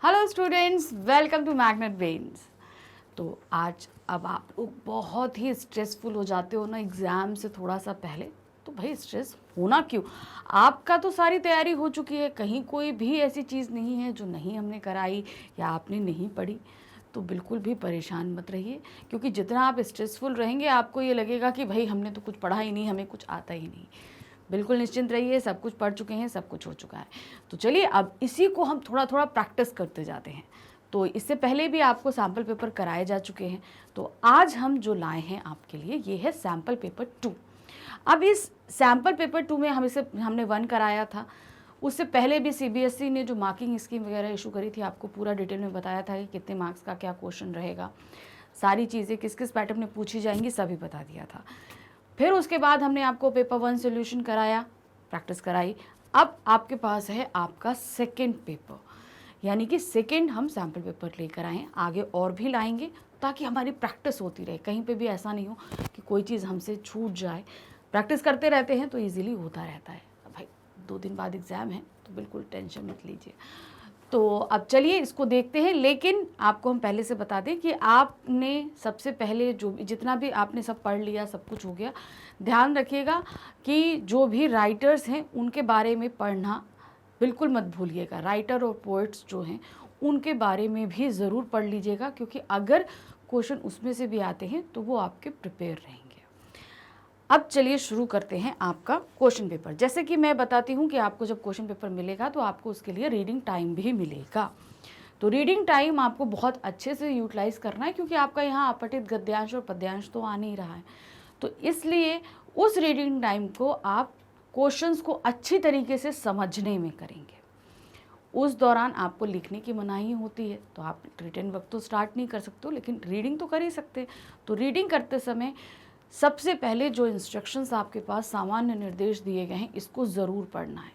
Hello students, welcome to Magnet Brains. तो आज अब आप लोग बहुत ही स्ट्रेसफुल हो जाते हो ना एग्ज़ाम से थोड़ा सा पहले। तो भाई स्ट्रेस होना क्यों? आपका तो सारी तैयारी हो चुकी है, कहीं कोई भी ऐसी चीज़ नहीं है जो नहीं हमने कराई या आपने नहीं पढ़ी। तो बिल्कुल भी परेशान मत रहिए, क्योंकि जितना आप स्ट्रेसफुल रहेंगे आपको ये लगेगा कि भाई हमने तो कुछ पढ़ा ही नहीं, हमें कुछ आता ही नहीं। बिल्कुल निश्चिंत रहिए, सब कुछ पढ़ चुके हैं, सब कुछ हो चुका है। तो चलिए अब इसी को हम थोड़ा थोड़ा प्रैक्टिस करते जाते हैं। तो इससे पहले भी आपको सैम्पल पेपर कराए जा चुके हैं। तो आज हम जो लाए हैं आपके लिए ये है सैम्पल पेपर 2। अब इस सैम्पल पेपर 2 में हमने 1 कराया था। उससे पहले भी सीबीएसई ने जो मार्किंग स्कीम वगैरह इशू करी थी, आपको पूरा डिटेल में बताया था कि कितने मार्क्स का क्या क्वेश्चन रहेगा, सारी चीज़ें किस किस पैटर्न में पूछी जाएंगी सभी बता दिया था। फिर उसके बाद हमने आपको पेपर 1 सॉल्यूशन कराया, प्रैक्टिस कराई। अब आपके पास है आपका सेकंड पेपर, यानी कि सेकंड हम सैम्पल पेपर लेकर आए, आगे और भी लाएंगे ताकि हमारी प्रैक्टिस होती रहे। कहीं पे भी ऐसा नहीं हो कि कोई चीज़ हमसे छूट जाए। प्रैक्टिस करते रहते हैं तो इजीली होता रहता है। भाई 2 दिन बाद एग्ज़ाम है तो बिल्कुल टेंशन मत लीजिए। तो अब चलिए इसको देखते हैं, लेकिन आपको हम पहले से बता दें कि आपने सबसे पहले जितना भी आपने सब पढ़ लिया, सब कुछ हो गया। ध्यान रखिएगा कि जो भी राइटर्स हैं उनके बारे में पढ़ना बिल्कुल मत भूलिएगा। राइटर और पोइट्स जो हैं उनके बारे में भी ज़रूर पढ़ लीजिएगा, क्योंकि अगर क्वेश्चन उसमें से भी आते हैं तो वो आपके प्रिपेयर रहेंगे। अब चलिए शुरू करते हैं आपका क्वेश्चन पेपर। जैसे कि मैं बताती हूँ कि आपको जब क्वेश्चन पेपर मिलेगा तो आपको उसके लिए रीडिंग टाइम भी मिलेगा। तो रीडिंग टाइम आपको बहुत अच्छे से यूटिलाइज करना है, क्योंकि आपका यहाँ अपठित गद्यांश और पद्यांश तो आ नहीं रहा है। तो इसलिए उस रीडिंग टाइम को आप क्वेश्चंस को अच्छी तरीके से समझने में करेंगे। उस दौरान आपको लिखने की मनाही होती है, तो आप रिटन वर्क तो स्टार्ट नहीं कर सकते हो, लेकिन रीडिंग तो कर ही सकते हैं। तो रीडिंग करते समय सबसे पहले जो इंस्ट्रक्शंस आपके पास सामान्य निर्देश दिए गए हैं इसको ज़रूर पढ़ना है,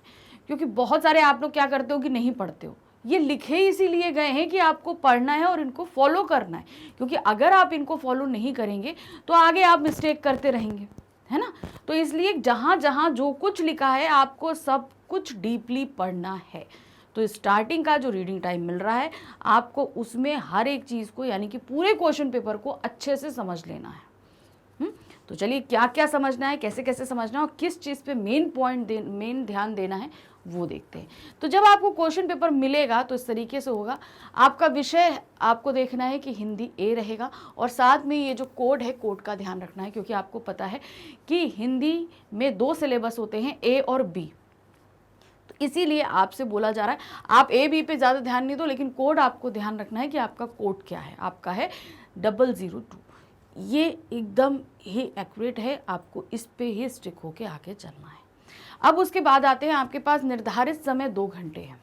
क्योंकि बहुत सारे आप लोग क्या करते हो कि नहीं पढ़ते हो। ये लिखे इसीलिए गए हैं कि आपको पढ़ना है और इनको फॉलो करना है, क्योंकि अगर आप इनको फॉलो नहीं करेंगे तो आगे आप मिस्टेक करते रहेंगे, है ना। तो इसलिए जहाँ जहाँ जो कुछ लिखा है आपको सब कुछ डीपली पढ़ना है। तो स्टार्टिंग का जो रीडिंग टाइम मिल रहा है आपको उसमें हर एक चीज़ को, यानी कि पूरे क्वेश्चन पेपर को अच्छे से समझ लेना है। तो चलिए क्या क्या समझना है, कैसे कैसे समझना है और किस चीज़ पे मेन ध्यान देना है वो देखते हैं। तो जब आपको क्वेश्चन पेपर मिलेगा तो इस तरीके से होगा। आपका विषय आपको देखना है कि हिंदी ए रहेगा, और साथ में ये जो कोड है कोड का ध्यान रखना है, क्योंकि आपको पता है कि हिंदी में 2 सिलेबस होते हैं, ए और बी। तो इसीलिए आपसे बोला जा रहा है आप ए बी पे ज़्यादा ध्यान नहीं दो, लेकिन कोड आपको ध्यान रखना है कि आपका कोड क्या है। आपका है 002। ये एकदम ही एक्यूरेट है, आपको इस पे ही स्टिक होके आगे चलना है। अब उसके बाद आते हैं आपके पास निर्धारित समय 2 घंटे हैं।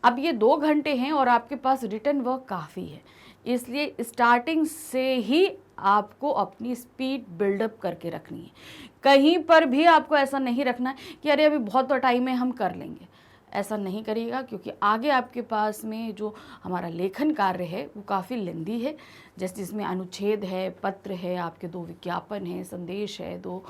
अब ये 2 घंटे हैं और आपके पास रिटन वर्क काफ़ी है, इसलिए स्टार्टिंग से ही आपको अपनी स्पीड बिल्डअप करके रखनी है। कहीं पर भी आपको ऐसा नहीं रखना है कि अरे अभी बहुत तो टाइम है हम कर लेंगे। ऐसा नहीं करिएगा, क्योंकि आगे आपके पास में जो हमारा लेखन कार्य है वो काफ़ी लेंदी है, जैसे जिसमें अनुच्छेद है, पत्र है, आपके 2 विज्ञापन है, संदेश है 2,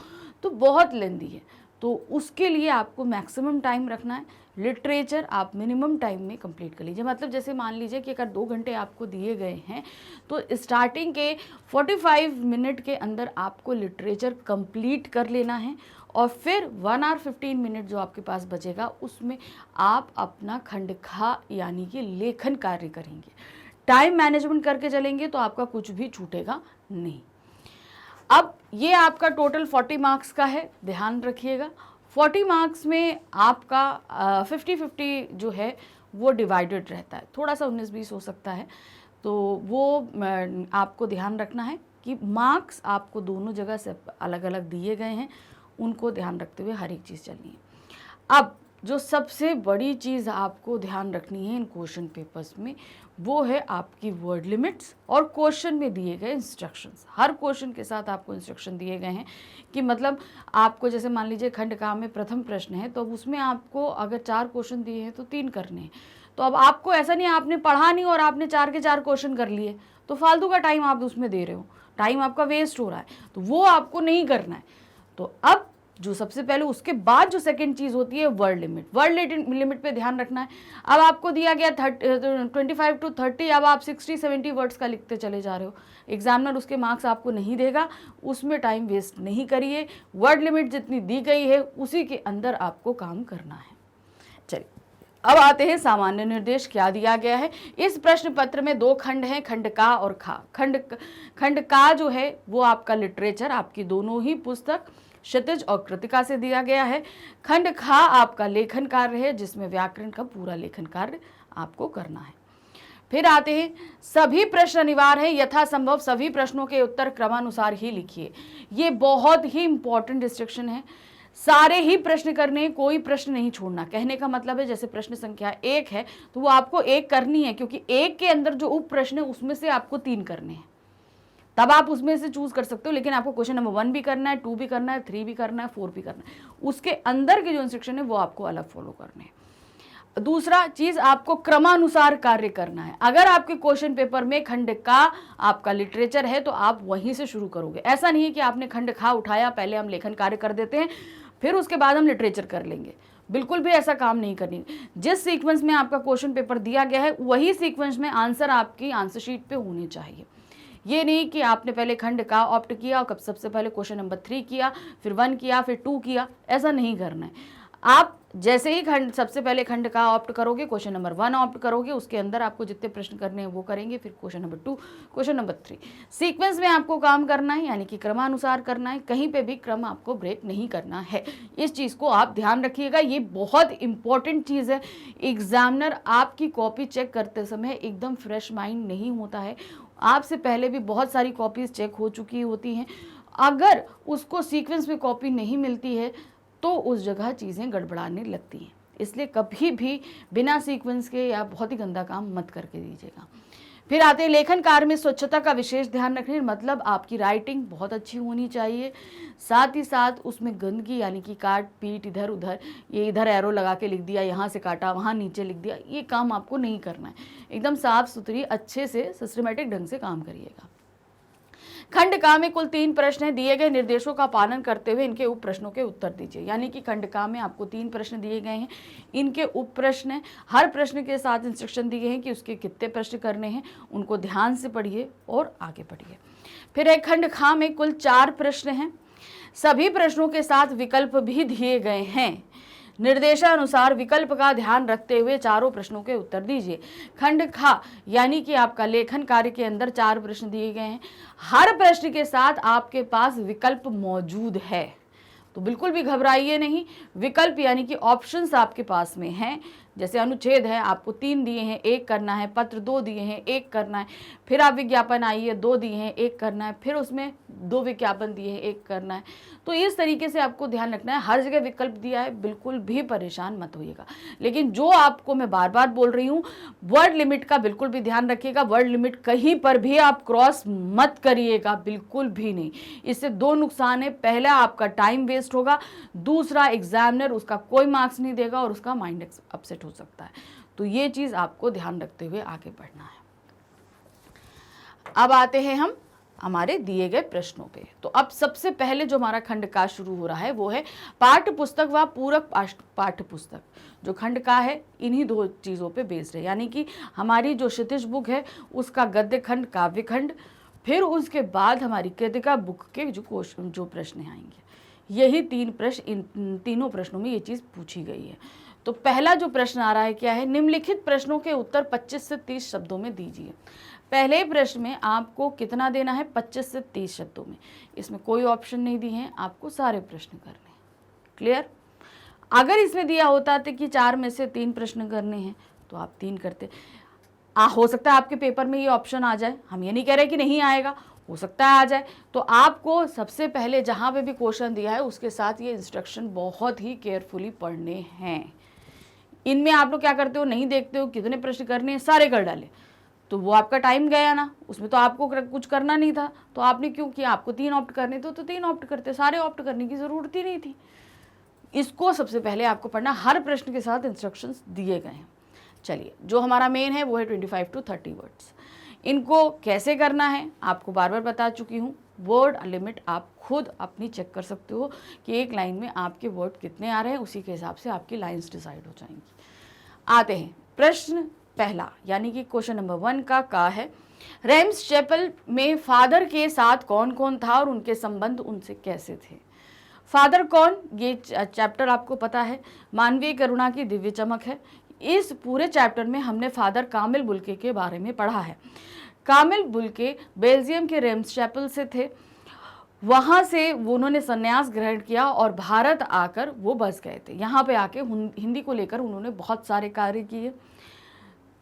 तो बहुत लेंदी है। तो उसके लिए आपको मैक्सिमम टाइम रखना है। लिटरेचर आप मिनिमम टाइम में कंप्लीट कर लीजिए। मतलब जैसे मान लीजिए कि अगर 2 घंटे आपको दिए गए हैं तो स्टार्टिंग के 45 मिनट के अंदर आपको लिटरेचर कंप्लीट कर लेना है, और फिर 1 आवर 15 मिनट जो आपके पास बचेगा उसमें आप अपना खंडखा यानी कि लेखन कार्य करेंगे। टाइम मैनेजमेंट करके चलेंगे तो आपका कुछ भी छूटेगा नहीं। अब ये आपका टोटल 40 मार्क्स का है, ध्यान रखिएगा। 40 मार्क्स में आपका 50-50 जो है वो डिवाइडेड रहता है, थोड़ा सा 19-20 हो सकता है। तो वो आपको ध्यान रखना है कि मार्क्स आपको दोनों जगह से अलग अलग दिए गए हैं, उनको ध्यान रखते हुए हर एक चीज़ चलनी है। अब जो सबसे बड़ी चीज़ आपको ध्यान रखनी है इन क्वेश्चन पेपर्स में वो है आपकी वर्ड लिमिट्स और क्वेश्चन में दिए गए इंस्ट्रक्शंस। हर क्वेश्चन के साथ आपको इंस्ट्रक्शन दिए गए हैं कि मतलब आपको जैसे मान लीजिए खंड का में प्रथम प्रश्न है, तो अब उसमें आपको अगर 4 क्वेश्चन दिए हैं तो 3 करने हैं। तो अब आपको ऐसा नहीं आपने पढ़ा नहीं और आपने 4 के 4 क्वेश्चन कर लिए, तो फालतू का टाइम आप उसमें दे रहे हो, टाइम आपका वेस्ट हो रहा है, तो वो आपको नहीं करना है। तो अब जो सबसे पहले, उसके बाद जो सेकंड चीज़ होती है वर्ड लिमिट। वर्ड लिमिट पे ध्यान रखना है। अब आपको दिया गया 25 to 30, अब आप 60-70 वर्ड्स का लिखते चले जा रहे हो, एग्जामिनर उसके मार्क्स आपको नहीं देगा, उसमें टाइम वेस्ट नहीं करिए। वर्ड लिमिट जितनी दी गई है उसी के अंदर आपको काम करना है। चलिए अब आते हैं सामान्य निर्देश क्या दिया गया है। इस प्रश्न पत्र में 2 खंड हैं, खंड का और खा। खंड का जो है वो आपका लिटरेचर, आपकी दोनों ही पुस्तक क्षितिज और कृतिका से दिया गया है। खंड खा आपका लेखन कार्य है, जिसमें व्याकरण का पूरा लेखन कार्य आपको करना है। फिर आते हैं सभी प्रश्न अनिवार्य है, यथासंभव सभी प्रश्नों के उत्तर क्रमानुसार ही लिखिए। ये बहुत ही इंपॉर्टेंट इंस्ट्रक्शन है। सारे ही प्रश्न करने, कोई प्रश्न नहीं छोड़ना। कहने का मतलब है जैसे प्रश्न संख्या 1 है तो वो आपको 1 करनी है, क्योंकि 1 के अंदर जो उप प्रश्न है उसमें से आपको 3 करने हैं, तब आप उसमें से चूज कर सकते हो। लेकिन आपको क्वेश्चन नंबर 1 भी करना है, 2 भी करना है, 3 भी करना है, 4 भी करना है। उसके अंदर के जो इंस्ट्रक्शन है वो आपको अलग फॉलो करने हैं। दूसरा चीज, आपको क्रमानुसार कार्य करना है। अगर आपके क्वेश्चन पेपर में खंड का आपका लिटरेचर है तो आप वहीं से शुरू करोगे। ऐसा नहीं है कि आपने खंड खा उठाया, पहले हम लेखन कार्य कर देते हैं फिर उसके बाद हम लिटरेचर कर लेंगे, बिल्कुल भी ऐसा काम नहीं करनी। जिस सीक्वेंस में आपका क्वेश्चन पेपर दिया गया है वही सीक्वेंस में आंसर आपकी आंसर शीट पे होने चाहिए। ये नहीं कि आपने पहले खंड का ऑप्ट किया और सबसे पहले क्वेश्चन नंबर 3 किया, फिर 1 किया, फिर 2 किया, ऐसा नहीं करना है। आप जैसे ही सबसे पहले खंड का ऑप्ट करोगे, क्वेश्चन नंबर 1 ऑप्ट करोगे, उसके अंदर आपको जितने प्रश्न करने हैं वो करेंगे, फिर question number 2, question number 3। Sequence में आपको काम करना है, यानी कि क्रमानुसार करना है, कहीं पे भी क्रम आपको ब्रेक नहीं करना है। इस चीज़ को आप ध्यान रखिएगा, ये बहुत इंपॉर्टेंट चीज़ है। एग्जामिनर आपकी कॉपी चेक करते समय एकदम फ्रेश माइंड नहीं होता है, आपसे पहले भी बहुत सारी कॉपीज चेक हो चुकी होती हैं। अगर उसको सीक्वेंस में कॉपी नहीं मिलती है तो उस जगह चीज़ें गड़बड़ाने लगती हैं। इसलिए कभी भी बिना सीक्वेंस के या बहुत ही गंदा काम मत करके दीजिएगा। फिर आते हैं लेखन कार्य में स्वच्छता का विशेष ध्यान रखने, मतलब आपकी राइटिंग बहुत अच्छी होनी चाहिए, साथ ही साथ उसमें गंदगी यानी कि काट पीट इधर उधर, ये इधर एरो लगा के लिख दिया, यहाँ से काटा वहाँ नीचे लिख दिया, ये काम आपको नहीं करना है। एकदम साफ सुथरी अच्छे से सिस्टमेटिक ढंग से काम करिएगा। खंड का में कुल 3 प्रश्न हैं, दिए गए निर्देशों का पालन करते हुए इनके उप प्रश्नों के उत्तर दीजिए। यानी कि खंड का में आपको 3 प्रश्न दिए गए हैं, इनके उप प्रश्न हैं, हर प्रश्न के साथ इंस्ट्रक्शन दिए हैं कि उसके कितने प्रश्न करने हैं, उनको ध्यान से पढ़िए और आगे पढ़िए। फिर एक खंड खा में कुल 4 प्रश्न हैं, सभी प्रश्नों के साथ विकल्प भी दिए गए हैं। निर्देशानुसार विकल्प का ध्यान रखते हुए चारों प्रश्नों के उत्तर दीजिए। खंड खा यानी कि आपका लेखन कार्य के अंदर 4 प्रश्न दिए गए हैं, हर प्रश्न के साथ आपके पास विकल्प मौजूद है, तो बिल्कुल भी घबराइए नहीं। विकल्प यानी कि ऑप्शंस आपके पास में हैं, जैसे अनुच्छेद है आपको 3 दिए हैं, 1 करना है, पत्र 2 दिए हैं, 1 करना है, फिर आप विज्ञापन आइए 2 दिए हैं, 1 करना है, फिर उसमें 2 विज्ञापन दिए हैं, 1 करना है। तो इस तरीके से आपको ध्यान रखना है, हर जगह विकल्प दिया है, बिल्कुल भी परेशान मत होइएगा। लेकिन जो आपको मैं बार बार बोल रही हूँ, वर्ड लिमिट का बिल्कुल भी ध्यान रखिएगा, वर्ड लिमिट कहीं पर भी आप क्रॉस मत करिएगा, बिल्कुल भी नहीं। इससे 2 नुकसान है, पहला आपका टाइम वेस्ट होगा, दूसरा एग्जामिनर उसका कोई मार्क्स नहीं देगा और उसका माइंड अपसेट हो सकता है। तो ये चीज आपको ध्यान रखते हुए आगे बढ़ना है। अब आते हैं हम हमारे दिए गए प्रश्नों पे। तो अब सबसे पहले जो हमारा खंड का शुरू हो रहा है वो है पाठ्य पुस्तक व पूरक पाठ्य पुस्तक। जो खंड का है इन्हीं 2 चीज़ों पे बेस्ड है, यानी कि हमारी जो क्षितिज बुक है उसका गद्य खंड, काव्य खंड, फिर उसके बाद हमारी कृतिका बुक के जो प्रश्न आएंगे, यही 3 प्रश्न, इन तीनों प्रश्नों में ये चीज़ पूछी गई है। तो पहला जो प्रश्न आ रहा है क्या है, निम्नलिखित प्रश्नों के उत्तर 25 से 30 शब्दों में दीजिए। पहले प्रश्न में आपको कितना देना है, 25 से 30 शब्दों में। इसमें कोई ऑप्शन नहीं दिए हैं, आपको सारे प्रश्न करने हैं। क्लियर? अगर इसमें दिया होता था कि 4 में से 3 प्रश्न करने हैं तो आप 3 करते। हो सकता है आपके पेपर में ये ऑप्शन आ जाए, हम ये नहीं कह रहे कि नहीं आएगा, हो सकता है आ जाए। तो आपको सबसे पहले जहाँ पे भी क्वेश्चन दिया है उसके साथ ये इंस्ट्रक्शन बहुत ही केयरफुली पढ़ने हैं। इनमें आप लोग क्या करते हो, नहीं देखते हो कितने प्रश्न करने हैं, सारे कर डाले, तो वो आपका टाइम गया ना, उसमें तो आपको कुछ करना नहीं था। तो आपने क्यों किया, आपको 3 ऑप्ट करने थे तो 3 ऑप्ट करते, सारे ऑप्ट करने की ज़रूरत ही नहीं थी। इसको सबसे पहले आपको पढ़ना, हर प्रश्न के साथ इंस्ट्रक्शंस दिए गए हैं। चलिए, जो हमारा मेन है वो है 25 to 30 वर्ड्स। इनको कैसे करना है आपको बार बार बता चुकी हूँ, वर्ड लिमिट आप खुद अपनी चेक कर सकते हो कि एक लाइन में आपके वर्ड कितने आ रहे हैं, उसी के हिसाब से आपकी लाइंस डिसाइड हो जाएंगी। आते हैं प्रश्न पहला, यानी कि क्वेश्चन नंबर 1 का है, रेम्स चैपल में फादर के साथ कौन कौन था और उनके संबंध उनसे कैसे थे। फादर कौन, ये चैप्टर आपको पता है, मानवीय करुणा की दिव्य चमक है। इस पूरे चैप्टर में हमने फादर कामिल बुल्के के बारे में पढ़ा है। कामिल बुल्के बेल्जियम के रेम्स चैपल से थे, वहाँ से उन्होंने संन्यास ग्रहण किया और भारत आकर वो बस गए थे। यहाँ पे आके हिंदी को लेकर उन्होंने बहुत सारे कार्य किए।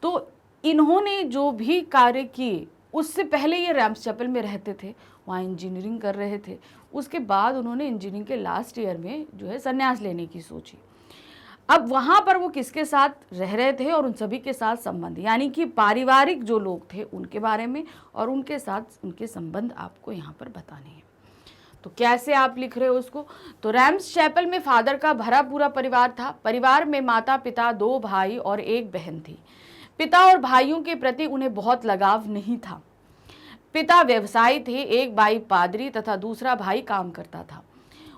तो इन्होंने जो भी कार्य किए, उससे पहले ये रेम्स चैपल में रहते थे, वहाँ इंजीनियरिंग कर रहे थे। उसके बाद उन्होंने इंजीनियरिंग के लास्ट ईयर में जो है संन्यास लेने की सोची। अब वहाँ पर वो किसके साथ रह रहे थे और उन सभी के साथ संबंध, यानी कि पारिवारिक जो लोग थे उनके बारे में और उनके साथ उनके संबंध आपको यहाँ पर बताने हैं। तो कैसे आप लिख रहे हो उसको, तो रेम्स चैपल में फादर का भरा पूरा परिवार था। परिवार में माता पिता, 2 भाई और 1 बहन थी। पिता और भाइयों के प्रति उन्हें बहुत लगाव नहीं था। पिता व्यवसायी थे, एक भाई पादरी तथा दूसरा भाई काम करता था।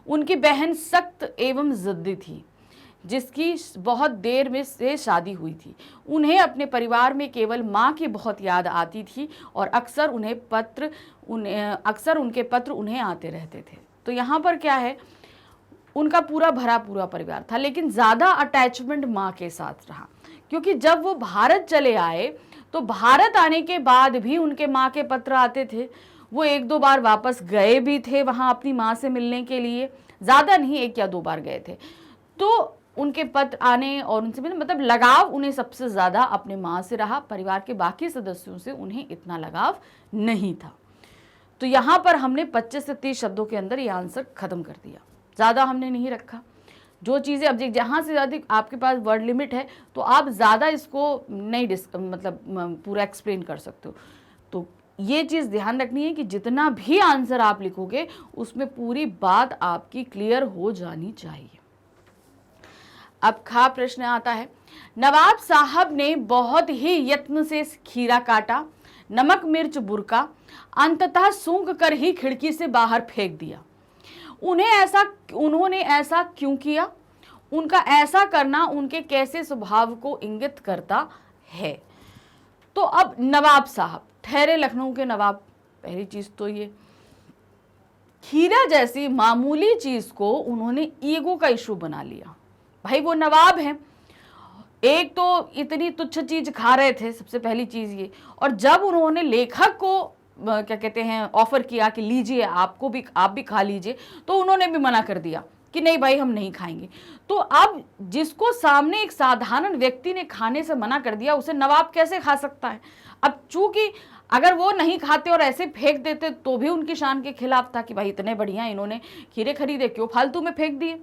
उनकी बहन सख्त एवं जिद्दी थी, जिसकी बहुत देर में से शादी हुई थी। उन्हें अपने परिवार में केवल माँ की बहुत याद आती थी और अक्सर उनके पत्र उन्हें आते रहते थे। तो यहाँ पर क्या है, उनका पूरा भरा पूरा परिवार था, लेकिन ज़्यादा अटैचमेंट माँ के साथ रहा, क्योंकि जब वो भारत चले आए तो भारत आने के बाद भी उनके माँ के पत्र आते थे। वो 1-2 बार वापस गए भी थे वहाँ अपनी माँ से मिलने के लिए, ज़्यादा नहीं, 1 या 2 बार गए थे। तो उनके पत्र आने और उनसे मिलने, मतलब लगाव उन्हें सबसे ज़्यादा अपने माँ से रहा। परिवार के बाकी सदस्यों से उन्हें इतना लगाव नहीं था। तो यहाँ पर हमने 25 से 30 शब्दों के अंदर ये आंसर ख़त्म कर दिया, ज़्यादा हमने नहीं रखा। जो चीज़ें अब जहाँ से ज़्यादा आपके पास वर्ड लिमिट है तो आप ज़्यादा इसको नहीं मतलब पूरा एक्सप्लेन कर सकते हो। तो ये चीज़ ध्यान रखनी है कि जितना भी आंसर आप लिखोगे उसमें पूरी बात आपकी क्लियर हो जानी चाहिए। अब खा प्रश्न आता है, नवाब साहब ने बहुत ही यत्न से खीरा काटा, नमक मिर्च बुरका, अंततः सूंघ कर ही खिड़की से बाहर फेंक दिया। उन्होंने ऐसा क्यों किया? उनका ऐसा करना उनके कैसे स्वभाव को इंगित करता है? तो अब नवाब साहब ठहरे लखनऊ के नवाब, पहली चीज तो ये खीरा जैसी मामूली चीज को उन्होंने ईगो का इशू बना लिया। भाई वो नवाब हैं, एक तो इतनी तुच्छ चीज खा रहे थे, सबसे पहली चीज ये, और जब उन्होंने लेखक को क्या कहते हैं ऑफर किया कि लीजिए आप भी खा लीजिए, तो उन्होंने भी मना कर दिया कि नहीं भाई हम नहीं खाएंगे। तो अब जिसको सामने एक साधारण व्यक्ति ने खाने से मना कर दिया, उसे नवाब कैसे खा सकता है? अब चूंकि अगर वो नहीं खाते और ऐसे फेंक देते तो भी उनकी शान के खिलाफ था कि भाई इतने बढ़िया इन्होंने खीरे खरीदे, क्यों फालतू में फेंक दिए।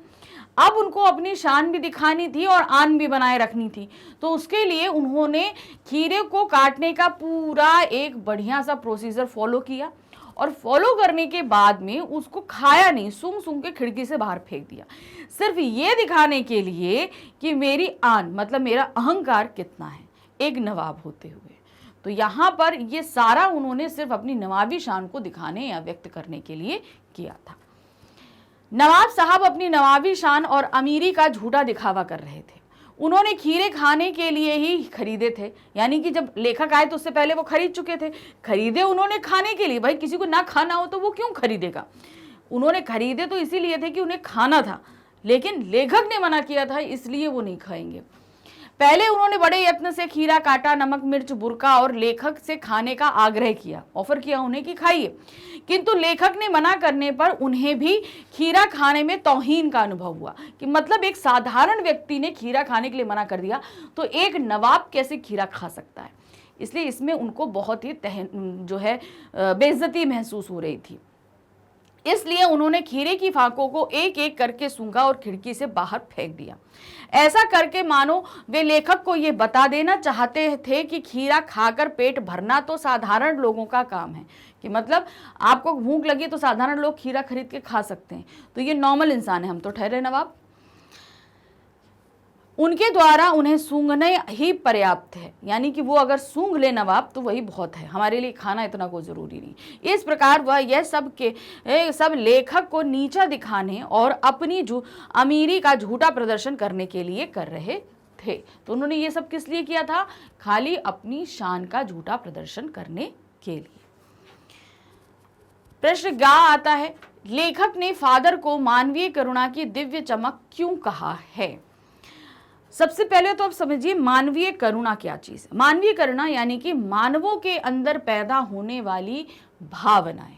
अब उनको अपनी शान भी दिखानी थी और आन भी बनाए रखनी थी, तो उसके लिए उन्होंने खीरे को काटने का पूरा एक बढ़िया सा प्रोसीजर फॉलो किया और फॉलो करने के बाद में उसको खाया नहीं, सूंघ सूंघ के खिड़की से बाहर फेंक दिया, सिर्फ ये दिखाने के लिए कि मेरी आन मतलब मेरा अहंकार कितना है एक नवाब होते हुए। तो यहाँ पर ये सारा उन्होंने सिर्फ अपनी नवाबी शान को दिखाने या व्यक्त करने के लिए किया था। नवाब साहब अपनी नवाबी शान और अमीरी का झूठा दिखावा कर रहे थे। उन्होंने खीरे खाने के लिए ही खरीदे थे, यानी कि जब लेखक आए तो उससे पहले वो खरीद चुके थे। खरीदे उन्होंने खाने के लिए, भाई किसी को ना खाना हो तो वो क्यों खरीदेगा। उन्होंने खरीदे तो इसीलिए थे कि उन्हें खाना था, लेकिन लेखक ने मना किया था इसलिए वो नहीं खाएंगे। पहले उन्होंने बड़े यत्न से खीरा काटा, नमक मिर्च बुरका और लेखक से खाने का आग्रह किया, ऑफर किया उन्हें कि खाइए, किंतु लेखक ने मना करने पर उन्हें भी खीरा खाने में तौहीन का अनुभव हुआ कि मतलब एक साधारण व्यक्ति ने खीरा खाने के लिए मना कर दिया तो एक नवाब कैसे खीरा खा सकता है। इसलिए इसमें उनको बहुत ही बेइज्जती महसूस हो रही थी। इसलिए उन्होंने खीरे की फाकों को एक एक करके सूंघा और खिड़की से बाहर फेंक दिया। ऐसा करके मानो वे लेखक को ये बता देना चाहते थे कि खीरा खाकर पेट भरना तो साधारण लोगों का काम है, कि मतलब आपको भूख लगी तो साधारण लोग खीरा खरीद के खा सकते हैं, तो ये नॉर्मल इंसान है, हम तो ठहरे नवाब। उनके द्वारा उन्हें सूंघना ही पर्याप्त है, यानी कि वो अगर सूंघ ले नवाब तो वही बहुत है, हमारे लिए खाना इतना कोई ज़रूरी नहीं। इस प्रकार वह यह सब लेखक को नीचा दिखाने और अपनी अमीरी का झूठा प्रदर्शन करने के लिए कर रहे थे। तो उन्होंने ये सब किस लिए किया था? खाली अपनी शान का झूठा प्रदर्शन करने के लिए। प्रश्न गा आता है, लेखक ने फादर को मानवीय करुणा की दिव्य चमक क्यों कहा है? सबसे पहले तो आप समझिए मानवीय करुणा क्या चीज है। मानवीय करुणा यानी कि मानवों के अंदर पैदा होने वाली भावनाएं।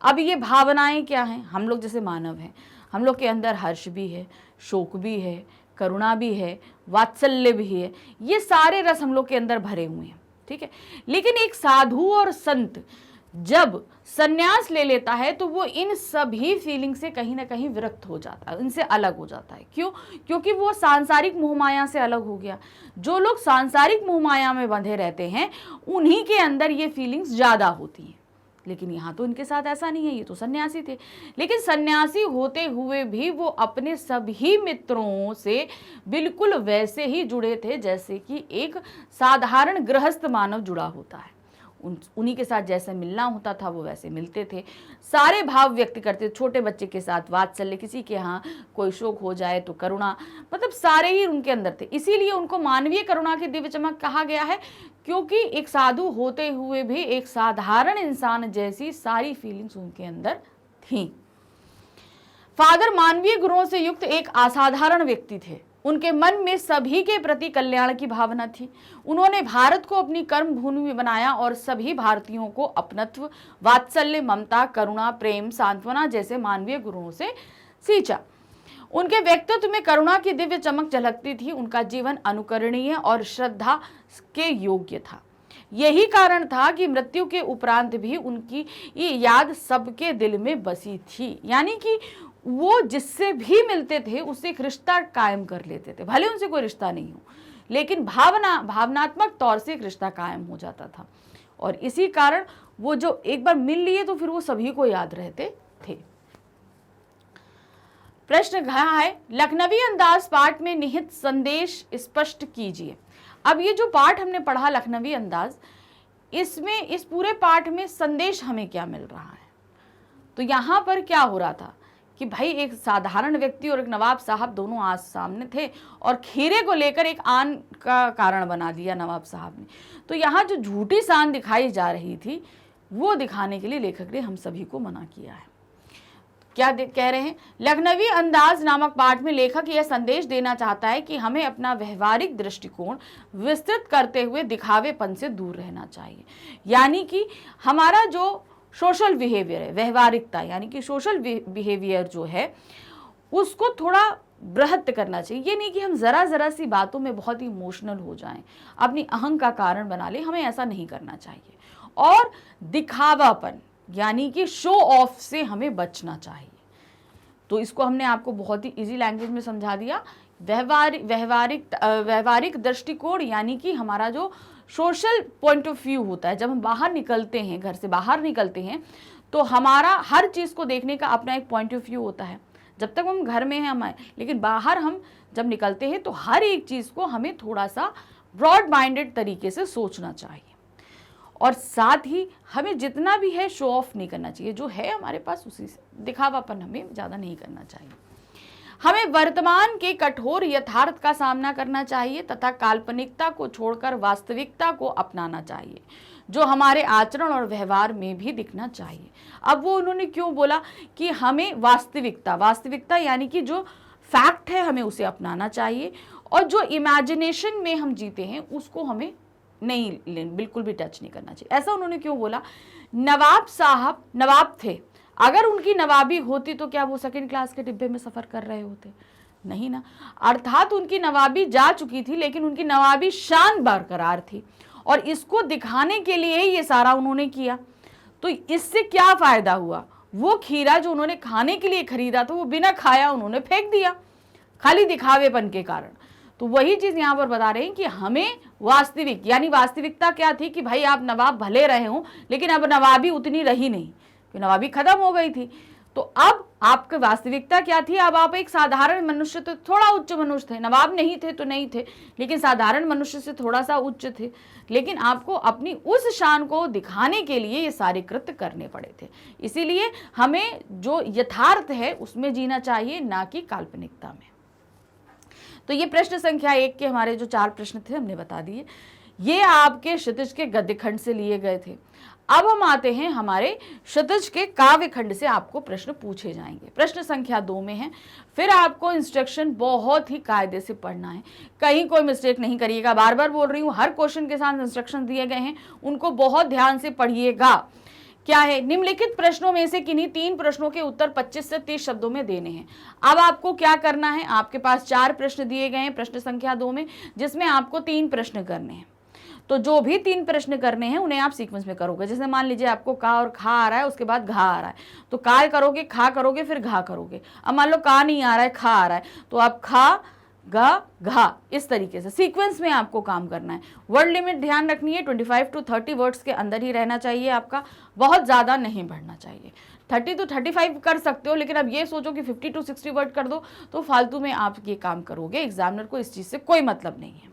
अब ये भावनाएं क्या हैं? हम लोग जैसे मानव हैं, हम लोग के अंदर हर्ष भी है, शोक भी है, करुणा भी है, वात्सल्य भी है, ये सारे रस हम लोग के अंदर भरे हुए हैं, ठीक है। लेकिन एक साधु और संत जब संन्यास ले लेता है तो वो इन सभी फीलिंग से कहीं ना कहीं विरक्त हो जाता है, इनसे अलग हो जाता है। क्यों? क्योंकि वो सांसारिक मोहमाया से अलग हो गया। जो लोग सांसारिक मोहमाया में बंधे रहते हैं उन्हीं के अंदर ये फीलिंग्स ज़्यादा होती हैं। लेकिन यहाँ तो इनके साथ ऐसा नहीं है, ये तो सन्यासी थे। लेकिन सन्यासी होते हुए भी वो अपने सभी मित्रों से बिल्कुल वैसे ही जुड़े थे जैसे कि एक साधारण गृहस्थ मानव जुड़ा होता है। उन्हीं के साथ जैसे मिलना होता था वो वैसे मिलते थे, सारे भाव व्यक्त करते। छोटे बच्चे के साथ वात्सल्य, किसी के यहाँ कोई शोक हो जाए तो करुणा, मतलब सारे ही उनके अंदर थे। इसीलिए उनको मानवीय करुणा की दिव्य चमक कहा गया है, क्योंकि एक साधु होते हुए भी एक साधारण इंसान जैसी सारी फीलिंग्स उनके अंदर थी। फादर मानवीय गुणों से युक्त एक असाधारण व्यक्ति थे। उनके मन में सभी के प्रति कल्याण की भावना थी। उन्होंने भारत को अपनी कर्म भूमि बनाया और सभी भारतीयों को अपनत्व, वात्सल्य, ममता, करुणा, प्रेम, सांत्वना जैसे मानवीय गुणों से सींचा। उनके व्यक्तित्व में करुणा की दिव्य चमक झलकती थी। उनका जीवन अनुकरणीय और श्रद्धा के योग्य था। यही कारण था कि मृत्यु के उपरांत भी उनकी ये याद सबके दिल में बसी थी। यानी कि वो जिससे भी मिलते थे उससे एक रिश्ता कायम कर लेते थे, भले उनसे कोई रिश्ता नहीं हो, लेकिन भावनात्मक तौर से एक रिश्ता कायम हो जाता था। और इसी कारण वो जो एक बार मिल लिए तो फिर वो सभी को याद रहते थे। प्रश्न कहा है, लखनवी अंदाज पाठ में निहित संदेश स्पष्ट कीजिए। अब ये जो पाठ हमने पढ़ा लखनवी अंदाज, इसमें इस पूरे पाठ में संदेश हमें क्या मिल रहा है? तो यहाँ पर क्या हो रहा था कि भाई एक साधारण व्यक्ति और एक नवाब साहब दोनों आज सामने थे और खीरे को लेकर एक आन का कारण बना दिया नवाब साहब ने। तो यहाँ जो झूठी शान दिखाई जा रही थी वो दिखाने के लिए लेखक ने हम सभी को मना किया है। क्या कह रहे हैं? लखनवी अंदाज नामक पाठ में लेखक यह संदेश देना चाहता है कि हमें अपना व्यवहारिक दृष्टिकोण विस्तृत करते हुए दिखावेपन से दूर रहना चाहिए। यानी कि हमारा जो सोशल बिहेवियर है, व्यवहारिकता यानी कि सोशल बिहेवियर जो है उसको थोड़ा बृहत करना चाहिए। ये नहीं कि हम ज़रा सी बातों में बहुत ही इमोशनल हो जाएं, अपनी अहंग का कारण बना लें, हमें ऐसा नहीं करना चाहिए। और दिखावापन यानी कि शो ऑफ से हमें बचना चाहिए। तो इसको हमने आपको बहुत ही इजी लैंग्वेज में समझा दिया। व्यवहारिक दृष्टिकोण यानी कि हमारा जो सोशल पॉइंट ऑफ व्यू होता है, जब हम बाहर निकलते हैं, घर से बाहर निकलते हैं तो हमारा हर चीज़ को देखने का अपना एक पॉइंट ऑफ व्यू होता है। जब तक हम घर में हैं हमारे, लेकिन बाहर हम जब निकलते हैं तो हर एक चीज़ को हमें थोड़ा सा ब्रॉड माइंडेड तरीके से सोचना चाहिए। और साथ ही हमें जितना भी है शो ऑफ नहीं करना चाहिए, जो है हमारे पास उसी से दिखावापन हमें ज़्यादा नहीं करना चाहिए। हमें वर्तमान के कठोर यथार्थ का सामना करना चाहिए तथा काल्पनिकता को छोड़कर वास्तविकता को अपनाना चाहिए, जो हमारे आचरण और व्यवहार में भी दिखना चाहिए। अब वो उन्होंने क्यों बोला कि हमें वास्तविकता यानी कि जो फैक्ट है हमें उसे अपनाना चाहिए, और जो इमेजिनेशन में हम जीते हैं उसको हमें बिल्कुल भी टच नहीं करना चाहिए। ऐसा उन्होंने क्यों बोला? नवाब साहब नवाब थे, अगर उनकी नवाबी होती तो क्या वो सेकंड क्लास के डिब्बे में सफ़र कर रहे होते? नहीं ना। अर्थात उनकी नवाबी जा चुकी थी लेकिन उनकी नवाबी शान बरकरार थी, और इसको दिखाने के लिए ही ये सारा उन्होंने किया। तो इससे क्या फ़ायदा हुआ? वो खीरा जो उन्होंने खाने के लिए खरीदा था वो बिना खाया उन्होंने फेंक दिया, खाली दिखावेपन के कारण। तो वही चीज़ यहाँ पर बता रहे हैं कि हमें वास्तविकता क्या थी कि भाई आप नवाब भले रहे हों लेकिन अब नवाबी उतनी रही नहीं, नवाबी खत्म हो गई थी। तो अब आपकी वास्तविकता क्या थी? अब आप एक साधारण मनुष्य, तो थोड़ा उच्च मनुष्य थे, नवाब नहीं थे तो नहीं थे, लेकिन साधारण मनुष्य से थोड़ा सा उच्च थे, लेकिन आपको अपनी उस शान को दिखाने के लिए ये सारे कृत्य करने पड़े थे। इसीलिए हमें जो यथार्थ है उसमें जीना चाहिए, ना कि काल्पनिकता में। तो ये प्रश्न संख्या 1 के हमारे जो 4 प्रश्न थे हमने बता दिए। ये आपके क्षितिज के गद्य खंड से लिए गए थे। अब हम आते हैं हमारे क्षितिज के काव्य खंड से आपको प्रश्न पूछे जाएंगे। प्रश्न संख्या 2 में है, फिर आपको इंस्ट्रक्शन बहुत ही कायदे से पढ़ना है, कहीं कोई मिस्टेक नहीं करिएगा। बार बार बोल रही हूँ, हर क्वेश्चन के साथ इंस्ट्रक्शन दिए गए हैं, उनको बहुत ध्यान से पढ़िएगा। क्या है? निम्नलिखित प्रश्नों में से किन्हीं 3 प्रश्नों के उत्तर 25 से 30 शब्दों में देने हैं। अब आपको क्या करना है, आपके पास 4 प्रश्न दिए गए हैं प्रश्न संख्या 2 में, जिसमें आपको 3 प्रश्न करने हैं। तो जो भी 3 प्रश्न करने हैं उन्हें आप सीक्वेंस में करोगे। जैसे मान लीजिए आपको का और खा आ रहा है, उसके बाद घा आ रहा है, तो का करोगे, खा करोगे, फिर घा करोगे। अब मान लो का नहीं आ रहा है, खा आ रहा है, तो आप खा गा घा, इस तरीके से सीक्वेंस में आपको काम करना है। वर्ड लिमिट ध्यान रखनी है, 25 to 30 वर्ड्स के अंदर ही रहना चाहिए आपका, बहुत ज़्यादा नहीं बढ़ना चाहिए। 30 to 35 कर सकते हो, लेकिन अब ये सोचो कि 50 to 60 वर्ड कर दो तो फालतू में आप ये काम करोगे। एग्जामिनर को इस चीज़ से कोई मतलब नहीं है।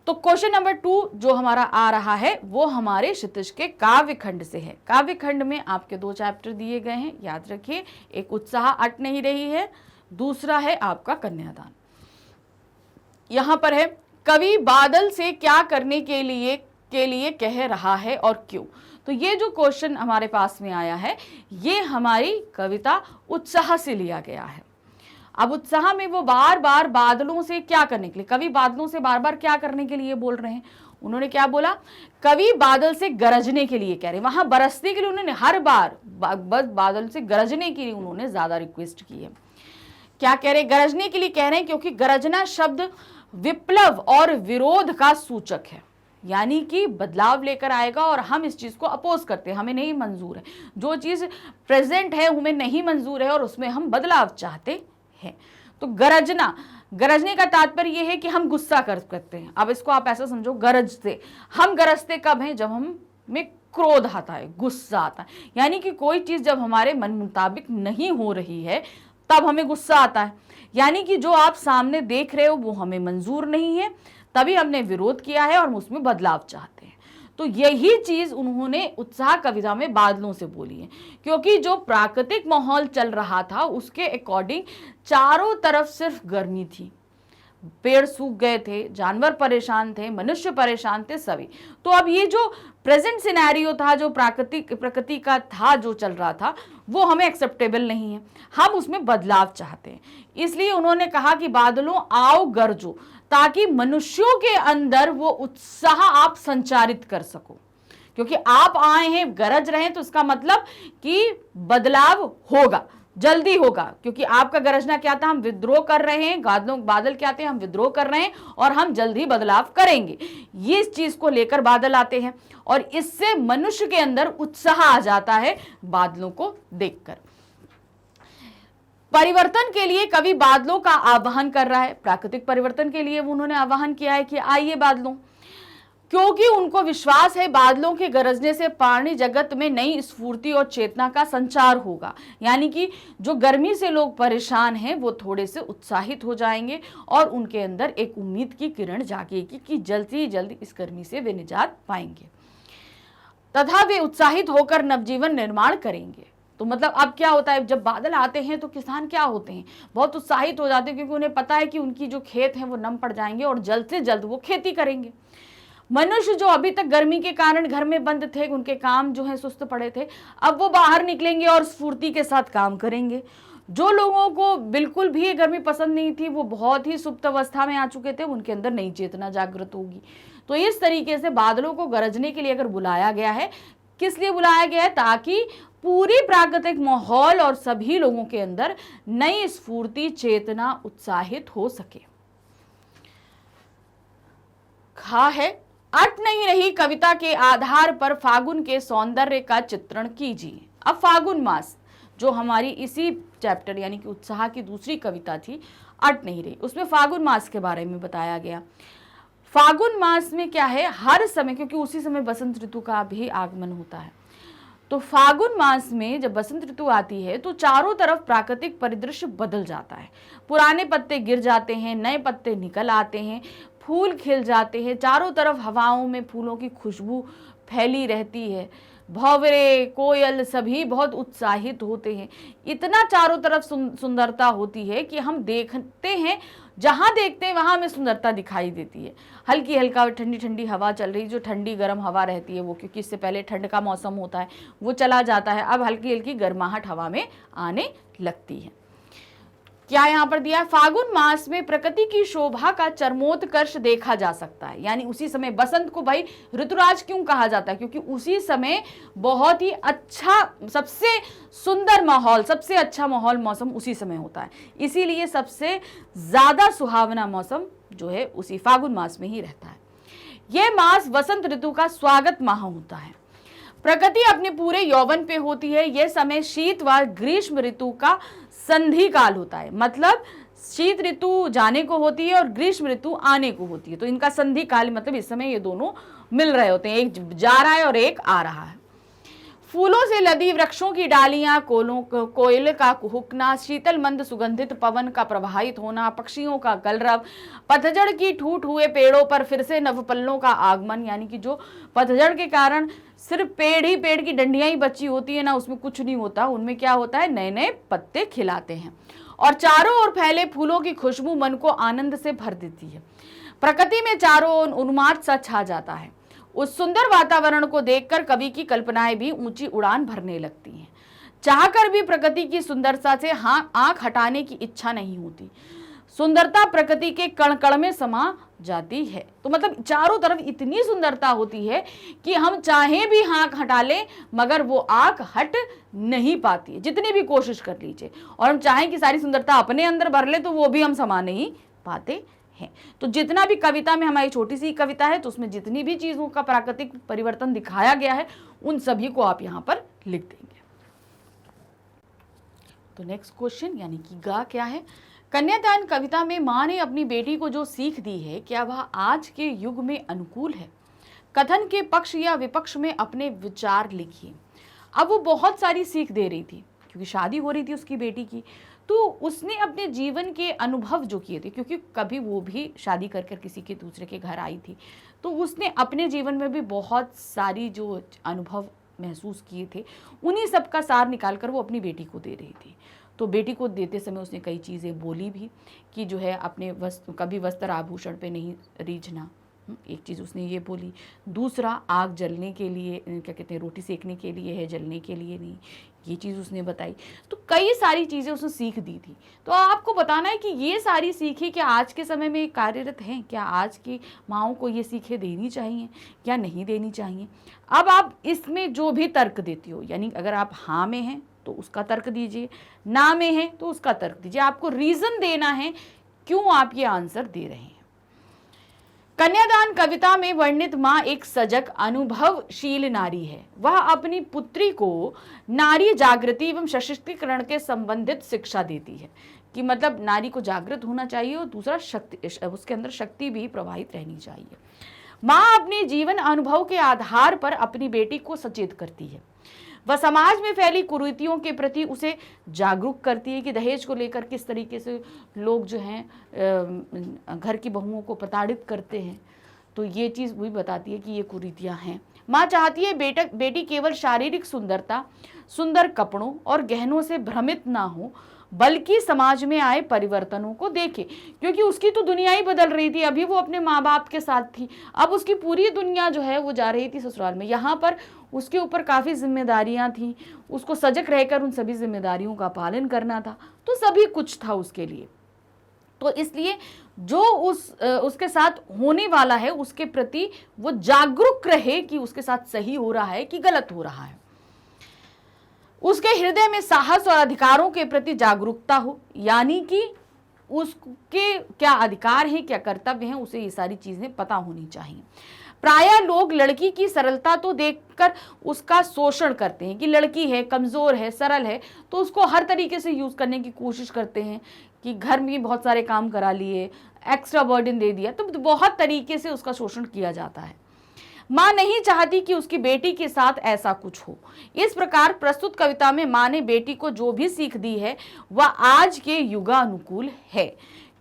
तो क्वेश्चन नंबर 2 जो हमारा आ रहा है वो हमारे क्षितिज के काव्य खंड से है। काव्य खंड में आपके 2 चैप्टर दिए गए हैं, याद रखिए। एक उत्साह अट नहीं रही है, दूसरा है आपका कन्यादान। यहां पर है, कवि बादल से क्या करने के लिए कह रहा है और क्यों। तो ये जो क्वेश्चन हमारे पास में आया है, ये हमारी कविता उत्साह से लिया गया है। अब उत्साह में वो बार बार बादलों से क्या करने के लिए, कवि बादलों से बार बार क्या करने के लिए बोल रहे हैं। उन्होंने क्या बोला, कवि बादल से गरजने के लिए कह रहे हैं। वहां बरसने के लिए उन्होंने हर बार बस बादल से गरजने के लिए उन्होंने ज्यादा रिक्वेस्ट की है। क्या कह रहे हैं, गरजने के लिए कह रहे हैं, क्योंकि गरजना शब्द विप्लव और विरोध का सूचक है, यानी कि बदलाव लेकर आएगा और हम इस चीज को अपोज करते हैं, हमें नहीं मंजूर है। जो चीज प्रेजेंट है हमें नहीं मंजूर है और उसमें हम बदलाव चाहते हैं। तो गरजना, गरजने का तात्पर्य यह है कि हम गुस्सा करते हैं। अब इसको आप ऐसा समझो, गरजते, हम गरजते कब हैं, जब हम में क्रोध आता है, गुस्सा आता है, यानी कि कोई चीज जब हमारे मन मुताबिक नहीं हो रही है तब हमें गुस्सा आता है। यानी कि जो आप सामने देख रहे हो वो हमें मंजूर नहीं है, तभी हमने विरोध किया है और हम उसमें बदलाव चाहते हैं। तो यही चीज उन्होंने उत्साह कविता में बादलों से बोली है, क्योंकि जो प्राकृतिक माहौल चल रहा था उसके अकॉर्डिंग चारों तरफ सिर्फ गर्मी थी, पेड़ सूख गए थे, जानवर परेशान थे, मनुष्य परेशान थे, सभी। तो अब ये जो प्रेजेंट सिनेरियो था, जो प्रकृति का था, जो चल रहा था, वो हमें एक्सेप्टेबल नहीं है, हम उसमें बदलाव चाहते हैं। इसलिए उन्होंने कहा कि बादलों आओ गरजो, ताकि मनुष्यों के अंदर वो उत्साह आप संचारित कर सको। क्योंकि आप आए हैं, गरज रहे हैं, तो इसका मतलब कि बदलाव होगा, जल्दी होगा। क्योंकि आपका गरजना क्या था, हम विद्रोह कर रहे हैं, बादल क्या थे, हम विद्रोह कर रहे हैं और हम जल्दी बदलाव करेंगे। ये इस चीज को लेकर बादल आते हैं और इससे मनुष्य के अंदर उत्साह आ जाता है बादलों को देखकर। परिवर्तन के लिए कवि बादलों का आह्वान कर रहा है। प्राकृतिक परिवर्तन के लिए उन्होंने आह्वान किया है कि आइए बादलों, क्योंकि उनको विश्वास है बादलों के गरजने से प्राणी जगत में नई स्फूर्ति और चेतना का संचार होगा। यानी कि जो गर्मी से लोग परेशान हैं वो थोड़े से उत्साहित हो जाएंगे और उनके अंदर एक उम्मीद की किरण जागेगी कि जल्दी ही जल्दी इस गर्मी से वे निजात पाएंगे तथा वे उत्साहित होकर नवजीवन निर्माण करेंगे। तो मतलब अब क्या होता है, जब बादल आते हैं तो किसान क्या होते हैं, बहुत उत्साहित हो जाते हैं, क्योंकि उन्हें पता है कि उनकी जो खेत हैं वो नम पड़ जाएंगे और जल्द से जल्द वो खेती करेंगे। मनुष्य जो अभी तक गर्मी के कारण घर में बंद थे, उनके काम जो है सुस्त पड़े थे, अब वो बाहर निकलेंगे और स्फूर्ति के साथ काम करेंगे। जो लोगों को बिल्कुल भी ये गर्मी पसंद नहीं थी, वो बहुत ही सुप्त अवस्था में आ चुके थे, उनके अंदर नई चेतना जागृत होगी। तो इस तरीके से बादलों को गरजने के लिए अगर बुलाया गया है, किस लिए बुलाया गया है, ताकि पूरी प्राकृतिक माहौल और सभी लोगों के अंदर नई स्फूर्ति, चेतना उत्साहित हो सके। खा है, अट नहीं रही कविता के आधार पर फागुन के सौंदर्य का चित्रण कीजिए। अब फागुन मास जो हमारी इसी चैप्टर यानी कि उत्साह की दूसरी कविता थी, अट नहीं रही, उसमें फागुन मास के बारे में बताया गया। फागुन मास में क्या है, हर समय, क्योंकि उसी समय बसंत ऋतु का भी आगमन होता है, तो फागुन मास में जब बसंत ऋतु आती है तो चारों तरफ प्राकृतिक परिदृश्य बदल जाता है। पुराने पत्ते गिर जाते हैं, नए पत्ते निकल आते हैं, फूल खिल जाते हैं, चारों तरफ हवाओं में फूलों की खुशबू फैली रहती है। भंवरे, कोयल सभी बहुत उत्साहित होते हैं। इतना चारों तरफ सुंदरता होती है कि हम देखते हैं, जहां देखते हैं वहां हमें सुंदरता दिखाई देती है। हल्की हल्का ठंडी ठंडी हवा चल रही, जो ठंडी गर्म हवा रहती है वो, क्योंकि इससे पहले ठंड का मौसम होता है, वो चला जाता है। अब हल्की हल्की गर्माहट हवा में आने लगती है। क्या यहाँ पर दिया है? फागुन मास में प्रकृति की शोभा का चरमोत्कर्ष देखा जा सकता है। यानी उसी समय बसंत को भाई ऋतुराज क्यों कहा जाता है? क्योंकि उसी समय बहुत ही अच्छा, सबसे सुंदर माहौल, सबसे अच्छा माहौल मौसम उसी समय होता है। इसीलिए सबसे ज्यादा सुहावना मौसम जो है उसी फागुन मास में ही रहता है। यह मास वसंत ऋतु का स्वागत माह होता है। प्रकृति अपने पूरे यौवन पे होती है। यह समय शीत व ग्रीष्म ऋतु का संधि काल होता है। मतलब शीत ऋतु जाने को होती है और ग्रीष्म ऋतु आने को होती है, तो इनका संधि काल, मतलब इस समय ये दोनों मिल रहे होते हैं, एक जा रहा है और एक आ रहा है। फूलों से लदी वृक्षों की डालियां, कोयल का कुहुकना, शीतल मंद सुगंधित पवन का प्रवाहित होना, पक्षियों का कलरव, पतझड़ की ठूठ हुए पेड़ों पर फिर से नवपल्लों का आगमन, यानी कि जो पतझड़ के कारण सिर्फ पेड़ की डंडियां ही बची होती है ना, उसमें कुछ नहीं होता, उनमें क्या होता है, नए नए पत्ते खिलाते हैं। और चारों ओर फैले फूलों की खुशबू मन को आनंद से भर देती है। प्रकृति में चारों ओर उन्माद सा छा जाता है। उस सुंदर वातावरण को देखकर कवि की कल्पनाएं भी ऊंची उड़ान भरने लगती हैं। चाहकर भी प्रकृति की सुंदरता से आंख हटाने की इच्छा नहीं होती। सुंदरता प्रकृति के कण कण में समा जाती है। तो मतलब चारों तरफ इतनी सुंदरता होती है कि हम चाहे भी आंख हटा लें मगर वो आंख हट नहीं पाती है, जितनी भी कोशिश कर लीजिए। और हम चाहें कि सारी सुंदरता अपने अंदर भर ले तो वो भी हम समा नहीं पाते हैं। तो जितना भी कविता में, हमारी छोटी सी कविता है तो उसमें जितनी भी चीजों का प्राकृतिक परिवर्तन दिखाया गया है उन सभी को आप यहाँ पर लिख देंगे। तो नेक्स्ट क्वेश्चन यानी कि गा क्या है? कन्यादान कविता में माँ ने अपनी बेटी को जो सीख दी है, क्या वह आज के युग में अनुकूल है? कथन के पक्ष या विपक्ष में अपने विचार लिखिए। अब वो बहुत सारी सीख दे रही थी क्योंकि शादी हो रही थी उसकी बेटी की, तो उसने अपने जीवन के अनुभव जो किए थे, क्योंकि कभी वो भी शादी कर कर किसी के दूसरे के घर आई थी, तो उसने अपने जीवन में भी बहुत सारी जो अनुभव महसूस किए थे, उन्हीं सब का सार निकाल कर वो अपनी बेटी को दे रही थी। तो बेटी को देते समय उसने कई चीज़ें बोली भी कि जो है अपने कभी वस्त्र आभूषण पे नहीं रीझना, एक चीज़ उसने ये बोली। दूसरा, आग जलने के लिए, क्या कहते हैं, रोटी सेकने के लिए है, जलने के लिए नहीं, ये चीज़ उसने बताई। तो कई सारी चीज़ें उसने सीख दी थी। तो आपको बताना है कि ये सारी सीखें क्या आज के समय में कार्यरत हैं? क्या आज की माँओं को ये सीखें देनी चाहिए या नहीं देनी चाहिए? अब आप इसमें जो भी तर्क देती हो, यानी अगर आप हाँ में हैं तो उसका तर्क दीजिए, ना में है तो उसका तर्क दीजिए। आपको रीज़न देना है क्यों आप ये आंसर दे रहे हैं। कन्यादान कविता में वर्णित माँ एक सजग अनुभवशील नारी है। वह अपनी पुत्री को नारी जागृति एवं सशक्तिकरण के संबंधित शिक्षा देती है कि मतलब नारी को जागृत होना चाहिए और दूसरा शक्ति, उसके अंदर शक्ति भी प्रवाहित रहनी चाहिए। माँ अपने जीवन अनुभव के आधार पर अपनी बेटी को सचेत करती है। वह समाज में फैली कुरीतियों के प्रति उसे जागरूक करती है कि दहेज को लेकर किस तरीके से लोग जो हैं घर की बहुओं को प्रताड़ित करते हैं। तो ये चीज़ भी बताती है कि ये कुरीतियाँ हैं। माँ चाहती है बेटी केवल शारीरिक सुंदरता, सुंदर कपड़ों और गहनों से भ्रमित ना हो, बल्कि समाज में आए परिवर्तनों को देखे, क्योंकि उसकी तो दुनिया ही बदल रही थी। अभी वो अपने माँ बाप के साथ थी, अब उसकी पूरी दुनिया जो है वो जा रही थी ससुराल में। यहाँ पर उसके ऊपर काफ़ी जिम्मेदारियाँ थी, उसको सजग रहकर उन सभी जिम्मेदारियों का पालन करना था, तो सभी कुछ था उसके लिए। तो इसलिए जो उसके साथ होने वाला है उसके प्रति वो जागरूक रहे कि उसके साथ सही हो रहा है कि गलत हो रहा है। उसके हृदय में साहस और अधिकारों के प्रति जागरूकता हो, यानी कि उसके क्या अधिकार हैं, क्या कर्तव्य हैं, उसे ये सारी चीजें पता होनी चाहिए। प्रायः लोग लड़की की सरलता तो देखकर उसका शोषण करते हैं कि लड़की है, कमजोर है, सरल है, तो उसको हर तरीके से यूज करने की कोशिश करते हैं कि घर में बहुत सारे काम करा लिए, एक्स्ट्रा बर्डन दे दिया, तो बहुत तरीके से उसका शोषण किया जाता है। माँ नहीं चाहती कि उसकी बेटी के साथ ऐसा कुछ हो। इस प्रकार प्रस्तुत कविता में माँ ने बेटी को जो भी सीख दी है वह आज के युगानुकूल है।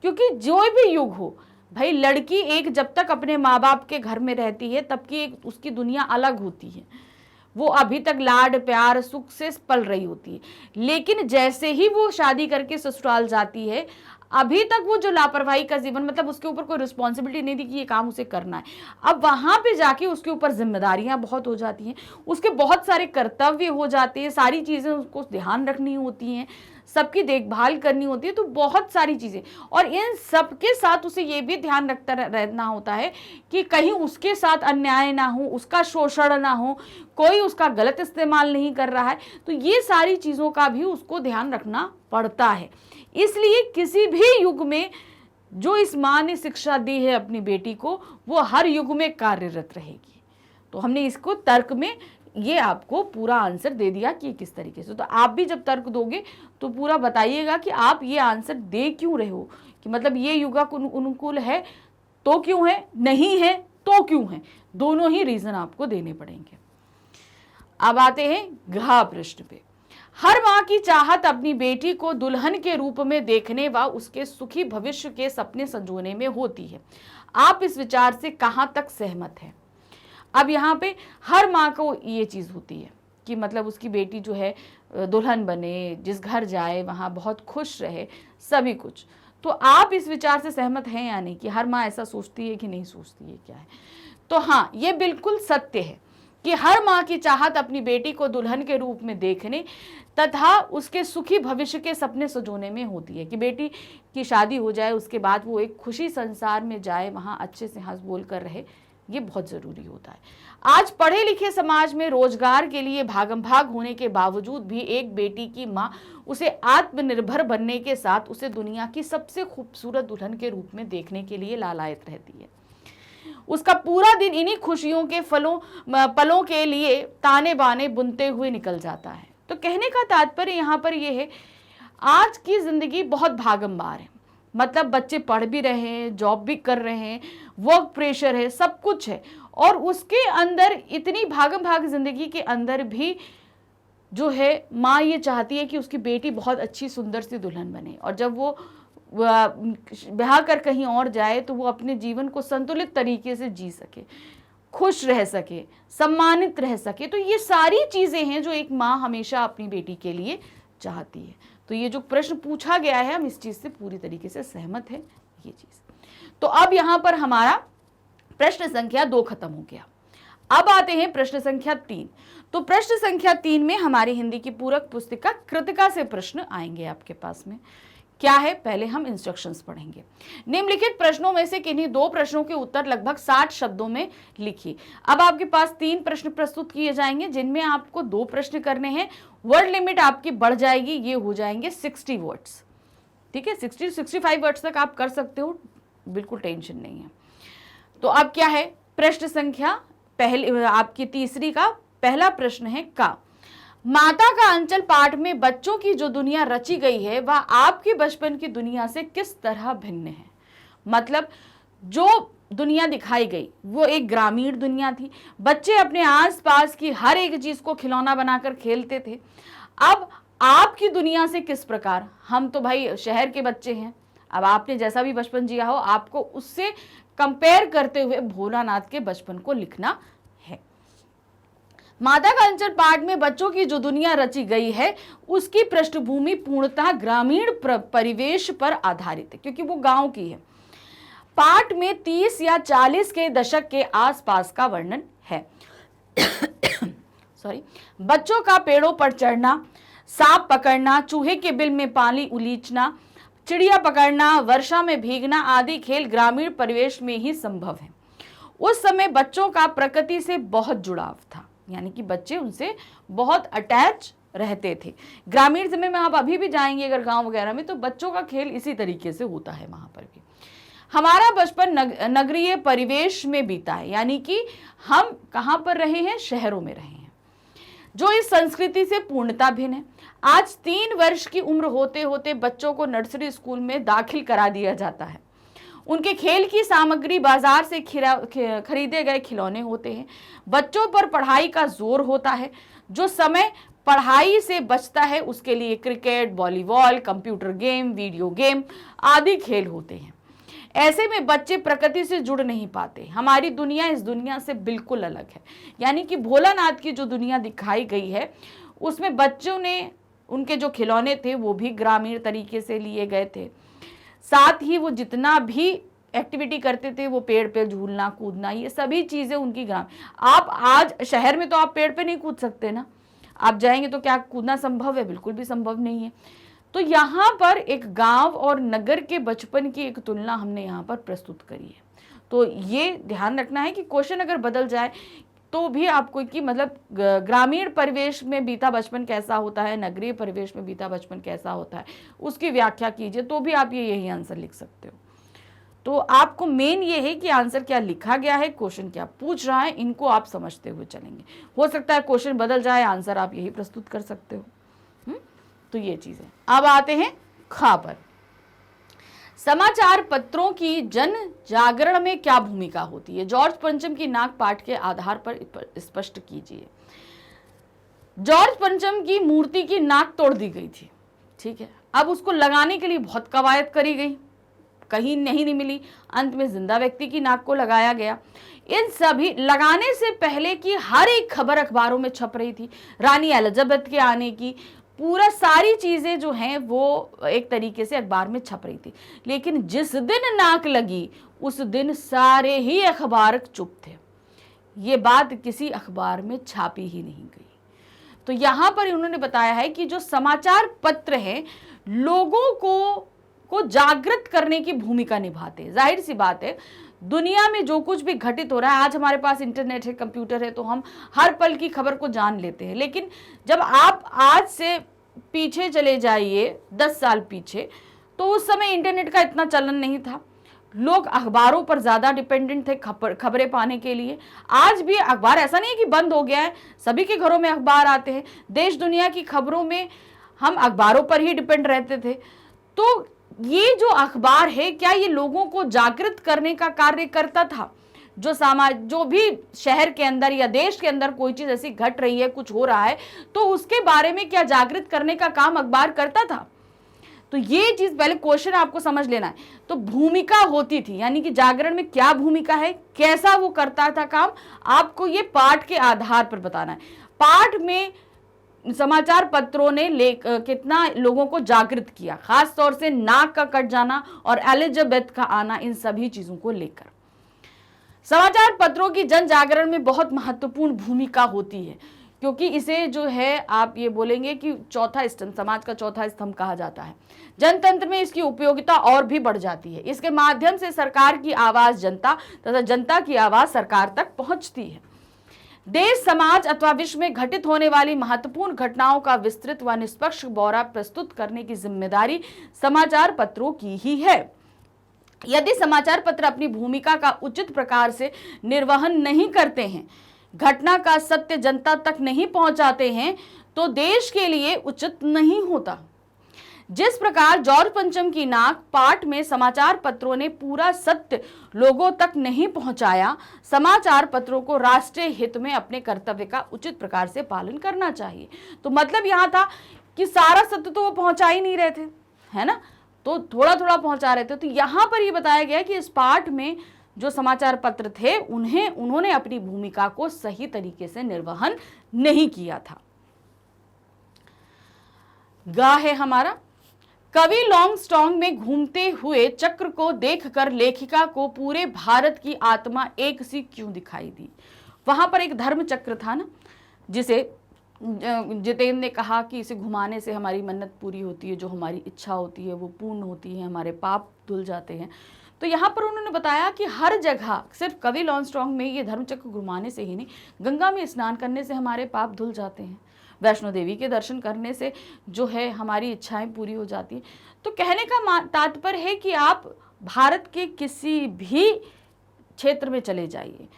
क्योंकि जो भी युग हो भाई, लड़की एक जब तक अपने माँ बाप के घर में रहती है तब की एक उसकी दुनिया अलग होती है। वो अभी तक लाड प्यार सुख से पल रही होती है, लेकिन जैसे ही वो शादी करके ससुराल जाती है, अभी तक वो जो लापरवाही का जीवन, मतलब उसके ऊपर कोई रिस्पॉन्सिबिलिटी नहीं थी कि ये काम उसे करना है, अब वहां पे जाके उसके ऊपर जिम्मेदारियां बहुत हो जाती हैं, उसके बहुत सारे कर्तव्य हो जाते हैं, सारी चीजें उसको ध्यान रखनी होती हैं, सबकी देखभाल करनी होती है, तो बहुत सारी चीजें। और इन सब के साथ उसे ये भी ध्यान रखता रहना होता है कि कहीं उसके साथ अन्याय ना हो, उसका शोषण ना हो, कोई उसका गलत इस्तेमाल नहीं कर रहा है। तो ये सारी चीजों का भी उसको ध्यान रखना पड़ता है। इसलिए किसी भी युग में जो इस माँ ने शिक्षा दी है अपनी बेटी को, वो हर युग में कार्यरत रहेगी। तो हमने इसको तर्क में ये आपको पूरा आंसर दे दिया कि किस तरीके से। तो आप भी जब तर्क दोगे तो पूरा बताइएगा कि आप ये आंसर दे क्यों रहे हो, कि मतलब ये युगानुकूल है तो क्यों है, नहीं है तो क्यों है, दोनों ही रीजन आपको देने पड़ेंगे। अब आते हैं घ प्रश्न पे। हर माँ की चाहत अपनी बेटी को दुल्हन के रूप में देखने व उसके सुखी भविष्य के सपने संजोने में होती है। आप इस विचार से कहां तक सहमत हैं? अब यहाँ पे हर माँ को ये चीज़ होती है कि मतलब उसकी बेटी जो है दुल्हन बने, जिस घर जाए वहाँ बहुत खुश रहे, सभी कुछ। तो आप इस विचार से सहमत हैं या नहीं कि हर माँ ऐसा सोचती है कि नहीं सोचती है, क्या है? तो हाँ, ये बिल्कुल सत्य है कि हर माँ की चाहत अपनी बेटी को दुल्हन के रूप में देखने तथा उसके सुखी भविष्य के सपने सजोने में होती है, कि बेटी की शादी हो जाए, उसके बाद वो एक खुशी संसार में जाए, वहाँ अच्छे से हंस बोल कर रहे, ये बहुत ज़रूरी होता है। आज पढ़े लिखे समाज में रोजगार के लिए भागम भाग होने के बावजूद भी एक बेटी की माँ उसे आत्मनिर्भर बनने के साथ उसे दुनिया की सबसे खूबसूरत दुल्हन के रूप में देखने के लिए लालायत रहती है। उसका पूरा दिन इन्हीं खुशियों के पलों के लिए ताने बाने बुनते हुए निकल जाता है। तो कहने का तात्पर्य यहाँ पर यह है, आज की जिंदगी बहुत भागमभार है, मतलब बच्चे पढ़ भी रहे हैं, जॉब भी कर रहे हैं, वर्क प्रेशर है, सब कुछ है, और उसके अंदर इतनी भागम भाग जिंदगी के अंदर भी जो है माँ ये चाहती है कि उसकी बेटी बहुत अच्छी सुंदर सी दुल्हन बने, और जब वो ब्याह कर कहीं और जाए तो वो अपने जीवन को संतुलित तरीके से जी सके, खुश रह सके, सम्मानित रह सके। तो ये सारी चीज़ें हैं जो एक माँ हमेशा अपनी बेटी के लिए चाहती है। तो ये जो प्रश्न पूछा गया है, हम इस चीज़ से पूरी तरीके से सहमत है ये चीज़। तो अब यहाँ पर हमारा प्रश्न संख्या 2 खत्म हो गया। अब आते हैं प्रश्न संख्या 3। तो प्रश्न संख्या 3 में हमारी हिंदी की पूरक पुस्तिका कृतिका से प्रश्न आएंगे आपके पास में। क्या है, पहले हम इंस्ट्रक्शंस पढ़ेंगे। निम्नलिखित प्रश्नों में से किन्हीं 2 प्रश्नों के उत्तर लगभग 60 शब्दों में लिखिए। अब आपके पास 3 प्रश्न प्रस्तुत किए जाएंगे जिनमें आपको 2 प्रश्न करने हैं। वर्ड लिमिट आपकी बढ़ जाएगी, ये हो जाएंगे 60 वर्ड्स। ठीक है, 60-65 वर्ड्स तक आप कर सकते हो, बिल्कुल टेंशन नहीं है। तो अब क्या है, प्रश्न संख्या पहले आपकी तीसरी का पहला प्रश्न है का। माता का अंचल पाठ में बच्चों की जो दुनिया रची गई है वह आपके बचपन की दुनिया से किस तरह भिन्न है? मतलब जो दुनिया दिखाई गई वो एक ग्रामीण दुनिया थी, बच्चे अपने आसपास की हर एक चीज को खिलौना बनाकर खेलते थे। अब आपकी दुनिया से किस प्रकार, हम तो भाई शहर के बच्चे हैं, अब आपने जैसा भी बचपन जिया हो आपको उससे कंपेयर करते हुए भोलानाथ के बचपन को लिखना है। माता का अंचल पाठ में बच्चों की जो दुनिया रची गई है उसकी पृष्ठभूमि पूर्णतः ग्रामीण परिवेश पर आधारित है, क्योंकि वो गांव की है। पाठ में 30 या 40 के दशक के आसपास का वर्णन है। बच्चों का पेड़ों पर चढ़ना, सांप पकड़ना, चूहे के बिल में पानी उलीचना, चिड़िया पकड़ना, वर्षा में भीगना आदि खेल ग्रामीण परिवेश में ही संभव है। उस समय बच्चों का प्रकृति से बहुत जुड़ाव था, यानी कि बच्चे उनसे बहुत अटैच रहते थे। ग्रामीण समय में आप अभी भी जाएंगे अगर गांव वगैरह में तो बच्चों का खेल इसी तरीके से होता है वहां पर भी। हमारा बचपन नगरीय परिवेश में बीता है, यानी कि हम कहां पर रहे हैं, शहरों में रहे हैं, जो इस संस्कृति से पूर्णता भिन्न है। आज 3 वर्ष की उम्र होते होते बच्चों को नर्सरी स्कूल में दाखिल करा दिया जाता है। उनके खेल की सामग्री बाजार से खरीदे गए खिलौने होते हैं। बच्चों पर पढ़ाई का जोर होता है। जो समय पढ़ाई से बचता है उसके लिए cricket, volleyball, computer game, video game आदि खेल होते हैं। ऐसे में बच्चे प्रकृति से जुड़ नहीं पाते। हमारी दुनिया इस दुनिया से बिल्कुल अलग है। यानी कि भोलानाथ की जो दुनिया दिखाई गई है उसमें बच्चों ने, उनके जो खिलौने थे वो भी ग्रामीण तरीके से लिए गए थे। साथ ही वो जितना भी एक्टिविटी करते थे, वो पेड़ पे झूलना कूदना, ये सभी चीज़ें उनकी ग्राम। आप आज शहर में तो आप पेड़ पे नहीं कूद सकते ना, आप जाएंगे तो क्या कूदना संभव है? बिल्कुल भी संभव नहीं है। तो यहाँ पर एक गांव और नगर के बचपन की एक तुलना हमने यहाँ पर प्रस्तुत करी है। तो ये ध्यान रखना है कि क्वेश्चन अगर बदल जाए तो भी आपको कि मतलब ग्रामीण परिवेश में बीता बचपन कैसा होता है, नगरीय परिवेश में बीता बचपन कैसा होता है, उसकी व्याख्या कीजिए तो भी आप यही आंसर लिख सकते हो। तो आपको मेन ये है कि आंसर क्या लिखा गया है, क्वेश्चन क्या पूछ रहा है, इनको आप समझते हुए चलेंगे। हो सकता है क्वेश्चन बदल जाए, आंसर आप यही प्रस्तुत कर सकते हो। तो ये चीज है। अब आते हैं खा पर। समाचार पत्रों की जन जागरण में क्या भूमिका होती है? जॉर्ज पंचम की नाक पाठ के आधार पर स्पष्ट कीजिए। जॉर्ज पंचम की मूर्ति की नाक तोड़ दी गई थी, ठीक है। अब उसको लगाने के लिए बहुत कवायद करी गई, कहीं नहीं मिली। अंत में जिंदा व्यक्ति की नाक को लगाया गया। इन सभी लगाने से पहले की हर एक खबर अखबारों में छप रही थी। रानी एलिजाबेथ के आने की पूरा सारी चीजें जो हैं वो एक तरीके से अखबार में छप रही थी। लेकिन जिस दिन नाक लगी उस दिन सारे ही अखबार चुप थे। ये बात किसी अखबार में छापी ही नहीं गई। तो यहाँ पर उन्होंने बताया है कि जो समाचार पत्र हैं लोगों को जागृत करने की भूमिका निभाते हैं। जाहिर सी बात है, दुनिया में जो कुछ भी घटित हो रहा है, आज हमारे पास इंटरनेट है, कंप्यूटर है, तो हम हर पल की खबर को जान लेते हैं। लेकिन जब आप आज से पीछे चले जाइए 10 साल पीछे, तो उस समय इंटरनेट का इतना चलन नहीं था। लोग अखबारों पर ज़्यादा डिपेंडेंट थे खबरें पाने के लिए। आज भी अखबार ऐसा नहीं है कि बंद हो गया है, सभी के घरों में अखबार आते हैं। देश दुनिया की खबरों में हम अखबारों पर ही डिपेंड रहते थे। तो ये जो अखबार है, क्या ये लोगों को जागृत करने का कार्य करता था? जो भी शहर के अंदर या देश के अंदर कोई चीज ऐसी घट रही है, कुछ हो रहा है, तो उसके बारे में क्या जागृत करने का काम अखबार करता था? तो ये चीज पहले क्वेश्चन आपको समझ लेना है। तो भूमिका होती थी, यानी कि जागरण में क्या भूमिका है, कैसा वो करता था काम, आपको ये पाठ के आधार पर बताना है। पाठ में समाचार पत्रों ने कितना लोगों को जागृत किया, खास तौर से नाक का कट जाना और एलिजाबेथ का आना, इन सभी चीजों को लेकर। समाचार पत्रों की जन जागरण में बहुत महत्वपूर्ण भूमिका होती है, क्योंकि इसे जो है आप ये बोलेंगे कि चौथा स्तंभ, समाज का चौथा स्तंभ कहा जाता है। जनतंत्र में इसकी उपयोगिता और भी बढ़ जाती है। इसके माध्यम से सरकार की आवाज जनता तथा जनता की आवाज सरकार तक पहुंचती है। देश, समाज अथवा विश्व में घटित होने वाली महत्वपूर्ण घटनाओं का विस्तृत व निष्पक्ष ब्यौरा प्रस्तुत करने की जिम्मेदारी समाचार पत्रों की ही है। यदि समाचार पत्र अपनी भूमिका का उचित प्रकार से निर्वहन नहीं करते हैं, घटना का सत्य जनता तक नहीं पहुंचाते हैं, तो देश के लिए उचित नहीं होता। जिस प्रकार जॉर्ज पंचम की नाक पाठ में समाचार पत्रों ने पूरा सत्य लोगों तक नहीं पहुंचाया, समाचार पत्रों को राष्ट्रीय हित में अपने कर्तव्य का उचित प्रकार से पालन करना चाहिए। तो मतलब यहां था कि सारा सत्य तो वो पहुंचा ही नहीं रहे थे, है ना, तो थोड़ा थोड़ा पहुंचा रहे थे। तो यहां पर ये बताया गया कि इस पाठ में जो समाचार पत्र थे उन्होंने अपनी भूमिका को सही तरीके से निर्वहन नहीं किया था। गा है हमारा। कवि लॉन्गस्ट्रॉन्ग में घूमते हुए चक्र को देखकर लेखिका को पूरे भारत की आत्मा एक सी क्यों दिखाई दी? वहां पर एक धर्म चक्र था ना, जिसे जितेंद्र ने कहा कि इसे घुमाने से हमारी मन्नत पूरी होती है, जो हमारी इच्छा होती है वो पूर्ण होती है, हमारे पाप धुल जाते हैं। तो यहाँ पर उन्होंने बताया कि हर जगह, सिर्फ कवि लॉन्गस्ट्रॉन्ग में ये धर्मचक्र घुमाने से ही नहीं, गंगा में स्नान करने से हमारे पाप धुल जाते हैं, वैष्णो देवी के दर्शन करने से जो है हमारी इच्छाएं पूरी हो जाती हैं। तो कहने का तात्पर्य है कि आप भारत के किसी भी क्षेत्र में चले जाइए,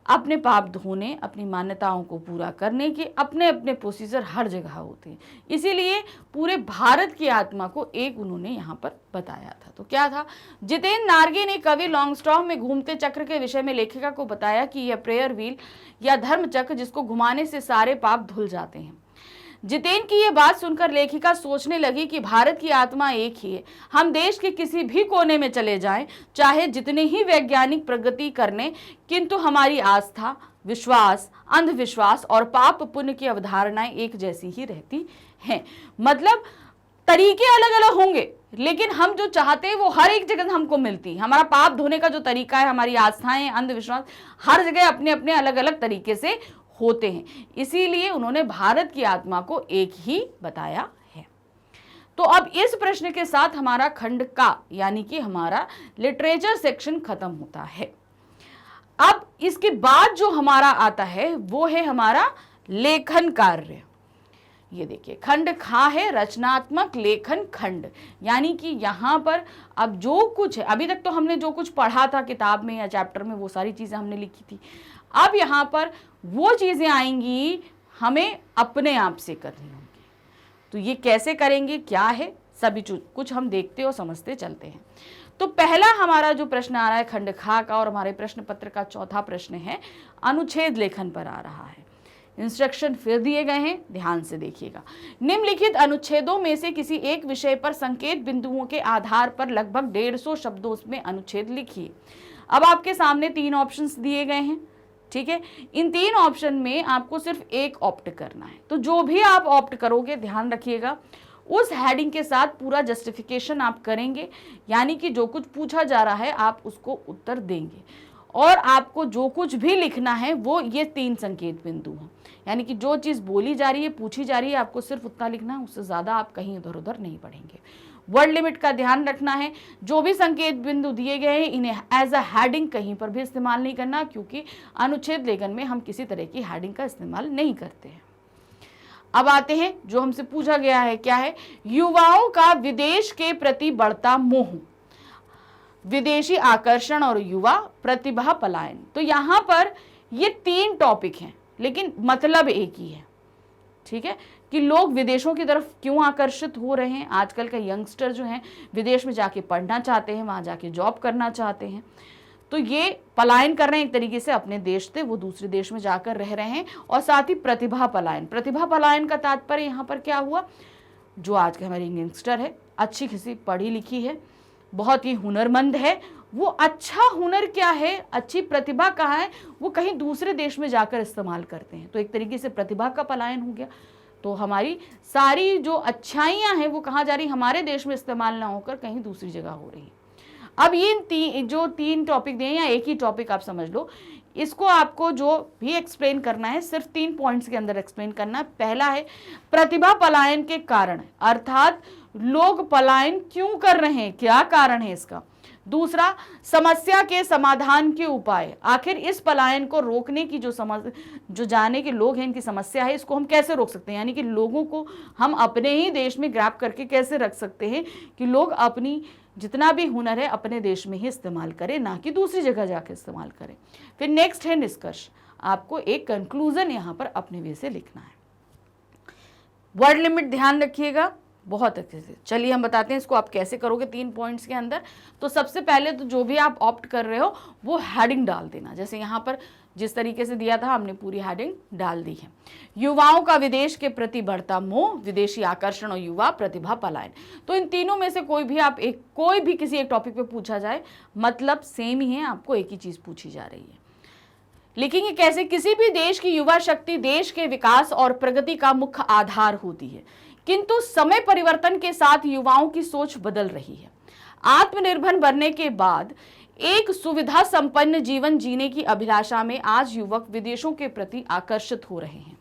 अपने पाप धोने, अपनी मान्यताओं को पूरा करने के अपने अपने प्रोसीजर हर जगह होते हैं। इसीलिए पूरे भारत की आत्मा को एक उन्होंने यहाँ पर बताया था। तो क्या था? जितेंद्र नार्गे ने कवि लॉन्गस्ट्रॉम में घूमते चक्र के विषय में लेखिका को बताया कि यह प्रेयर व्हील या धर्म चक्र जिसको घुमाने से सारे पाप धुल जाते हैं। जितेंद्र की यह बात सुनकर लेखिका सोचने लगी कि भारत की आत्मा एक ही है। हम देश के किसी भी कोने में चले जाएं, चाहे जितने ही वैज्ञानिक प्रगति करने, किंतु हमारी आस्था, विश्वास, अंधविश्वास और पाप पुण्य की अवधारणाएं एक जैसी ही रहती हैं। मतलब तरीके अलग अलग होंगे, लेकिन हम जो चाहते हैं वो हर एक जगह हमको मिलती है। हमारा पाप धोने का जो तरीका है, हमारी आस्थाएं, अंधविश्वास हर जगह अपने अपने अलग अलग तरीके से होते हैं। इसीलिए उन्होंने भारत की आत्मा को एक ही बताया है। तो अब इस प्रश्न के साथ हमारा खंड का यानी कि हमारा लिटरेचर सेक्शन खत्म होता है। अब इसके बाद जो हमारा आता है वो है हमारा लेखन कार्य। ये देखिए, खंड खा है रचनात्मक लेखन खंड, यानी कि यहाँ पर अब जो कुछ है, अभी तक तो हमने जो कुछ पढ़ा था किताब में या चैप्टर में वो सारी चीज़ें हमने लिखी थी। अब यहाँ पर वो चीज़ें आएंगी हमें अपने आप से करनी होंगी। तो ये कैसे करेंगे, क्या है, सभी कुछ हम देखते और समझते चलते हैं। तो पहला हमारा जो प्रश्न आ रहा है खंड खा का, और हमारे प्रश्न पत्र का चौथा प्रश्न है अनुच्छेद लेखन पर आ रहा है। इंस्ट्रक्शन फिर दिए गए हैं, ध्यान से देखिएगा। निम्नलिखित अनुच्छेदों में से किसी एक विषय पर संकेत बिंदुओं के आधार पर लगभग 150 शब्दों में अनुच्छेद लिखिए। अब आपके सामने 3 ऑप्शंस दिए गए हैं, ठीक है। इन 3 ऑप्शन में आपको सिर्फ एक ऑप्ट करना है। तो जो भी आप ऑप्ट करोगे, ध्यान रखिएगा, उस हेडिंग के साथ पूरा जस्टिफिकेशन आप करेंगे, यानी कि जो कुछ पूछा जा रहा है आप उसको उत्तर देंगे। और आपको जो कुछ भी लिखना है वो ये 3 संकेत बिंदु हैं, यानी कि जो चीज़ बोली जा रही है, पूछी जा रही है, आपको सिर्फ उतना लिखना है, उससे ज़्यादा आप कहीं इधर उधर नहीं पढ़ेंगे। वर्ड लिमिट का ध्यान रखना है। जो भी संकेत बिंदु दिए गए हैं इन्हें एज अ हेडिंग कहीं पर भी इस्तेमाल नहीं करना, क्योंकि अनुच्छेद लेखन में हम किसी तरह की हेडिंग का इस्तेमाल नहीं करते हैं। अब आते हैं जो हमसे पूछा गया है, क्या है? युवाओं का विदेश के प्रति बढ़ता मोह, विदेशी आकर्षण और युवा प्रतिभा पलायन। तो यहाँ पर ये 3 टॉपिक हैं, लेकिन मतलब एक ही है, ठीक है, कि लोग विदेशों की तरफ क्यों आकर्षित हो रहे हैं। आजकल के यंगस्टर जो हैं विदेश में जाके पढ़ना चाहते हैं, वहाँ जाके जॉब करना चाहते हैं। तो ये पलायन कर रहे हैं एक तरीके से, अपने देश से वो दूसरे देश में जाकर रह रहे हैं। और साथ ही प्रतिभा पलायन, प्रतिभा पलायन का तात्पर्य यहाँ पर क्या हुआ, जो आज के हमारे यंगस्टर है, अच्छी खासी पढ़ी लिखी है, बहुत ही हुनरमंद है, वो अच्छा हुनर क्या है, अच्छी प्रतिभा कहाँ है, वो कहीं दूसरे देश में जाकर इस्तेमाल करते हैं। तो एक तरीके से प्रतिभा का पलायन हो गया। तो हमारी सारी जो अच्छाइयाँ हैं वो कहाँ जा रही, हमारे देश में इस्तेमाल ना होकर कहीं दूसरी जगह हो रही। अब ये जो 3 टॉपिक दिए या एक ही टॉपिक आप समझ लो, इसको आपको जो भी एक्सप्लेन करना है सिर्फ 3 पॉइंट्स के अंदर एक्सप्लेन करना है। पहला है प्रतिभा पलायन के कारण, अर्थात लोग पलायन क्यों कर रहे हैं, क्या कारण है इसका। दूसरा, समस्या के समाधान के उपाय, आखिर इस पलायन को रोकने की जो जाने के लोग हैं, इनकी समस्या है, इसको हम कैसे रोक सकते हैं, यानी कि लोगों को हम अपने ही देश में ग्रैब करके कैसे रख सकते हैं कि लोग अपनी जितना भी हुनर है अपने देश में ही इस्तेमाल करें, ना कि दूसरी जगह जाकर इस्तेमाल करें। फिर नेक्स्ट है निष्कर्ष, आपको एक कंक्लूजन यहाँ पर अपने वे से लिखना है। वर्ड लिमिट ध्यान रखिएगा बहुत अच्छे से। चलिए हम बताते हैं इसको आप कैसे करोगे 3 पॉइंट्स के अंदर। तो सबसे पहले तो जो भी आप ऑप्ट कर रहे हो वो हेडिंग डाल देना, जैसे यहाँ पर जिस तरीके से दिया था हमने पूरी हेडिंग डाल दी है। युवाओं का विदेश के प्रति बढ़ता मोह, विदेशी आकर्षण और युवा प्रतिभा पलायन। तो इन तीनों में से कोई भी किसी एक टॉपिक पे पूछा जाए, मतलब सेम ही है, आपको एक ही चीज पूछी जा रही है। लिखेंगे कैसे? किसी भी देश की युवा शक्ति देश के विकास और प्रगति का मुख्य आधार होती है, किंतु समय परिवर्तन के साथ युवाओं की सोच बदल रही है। आत्मनिर्भर बनने के बाद एक सुविधा संपन्न जीवन जीने की अभिलाषा में आज युवक विदेशों के प्रति आकर्षित हो रहे हैं।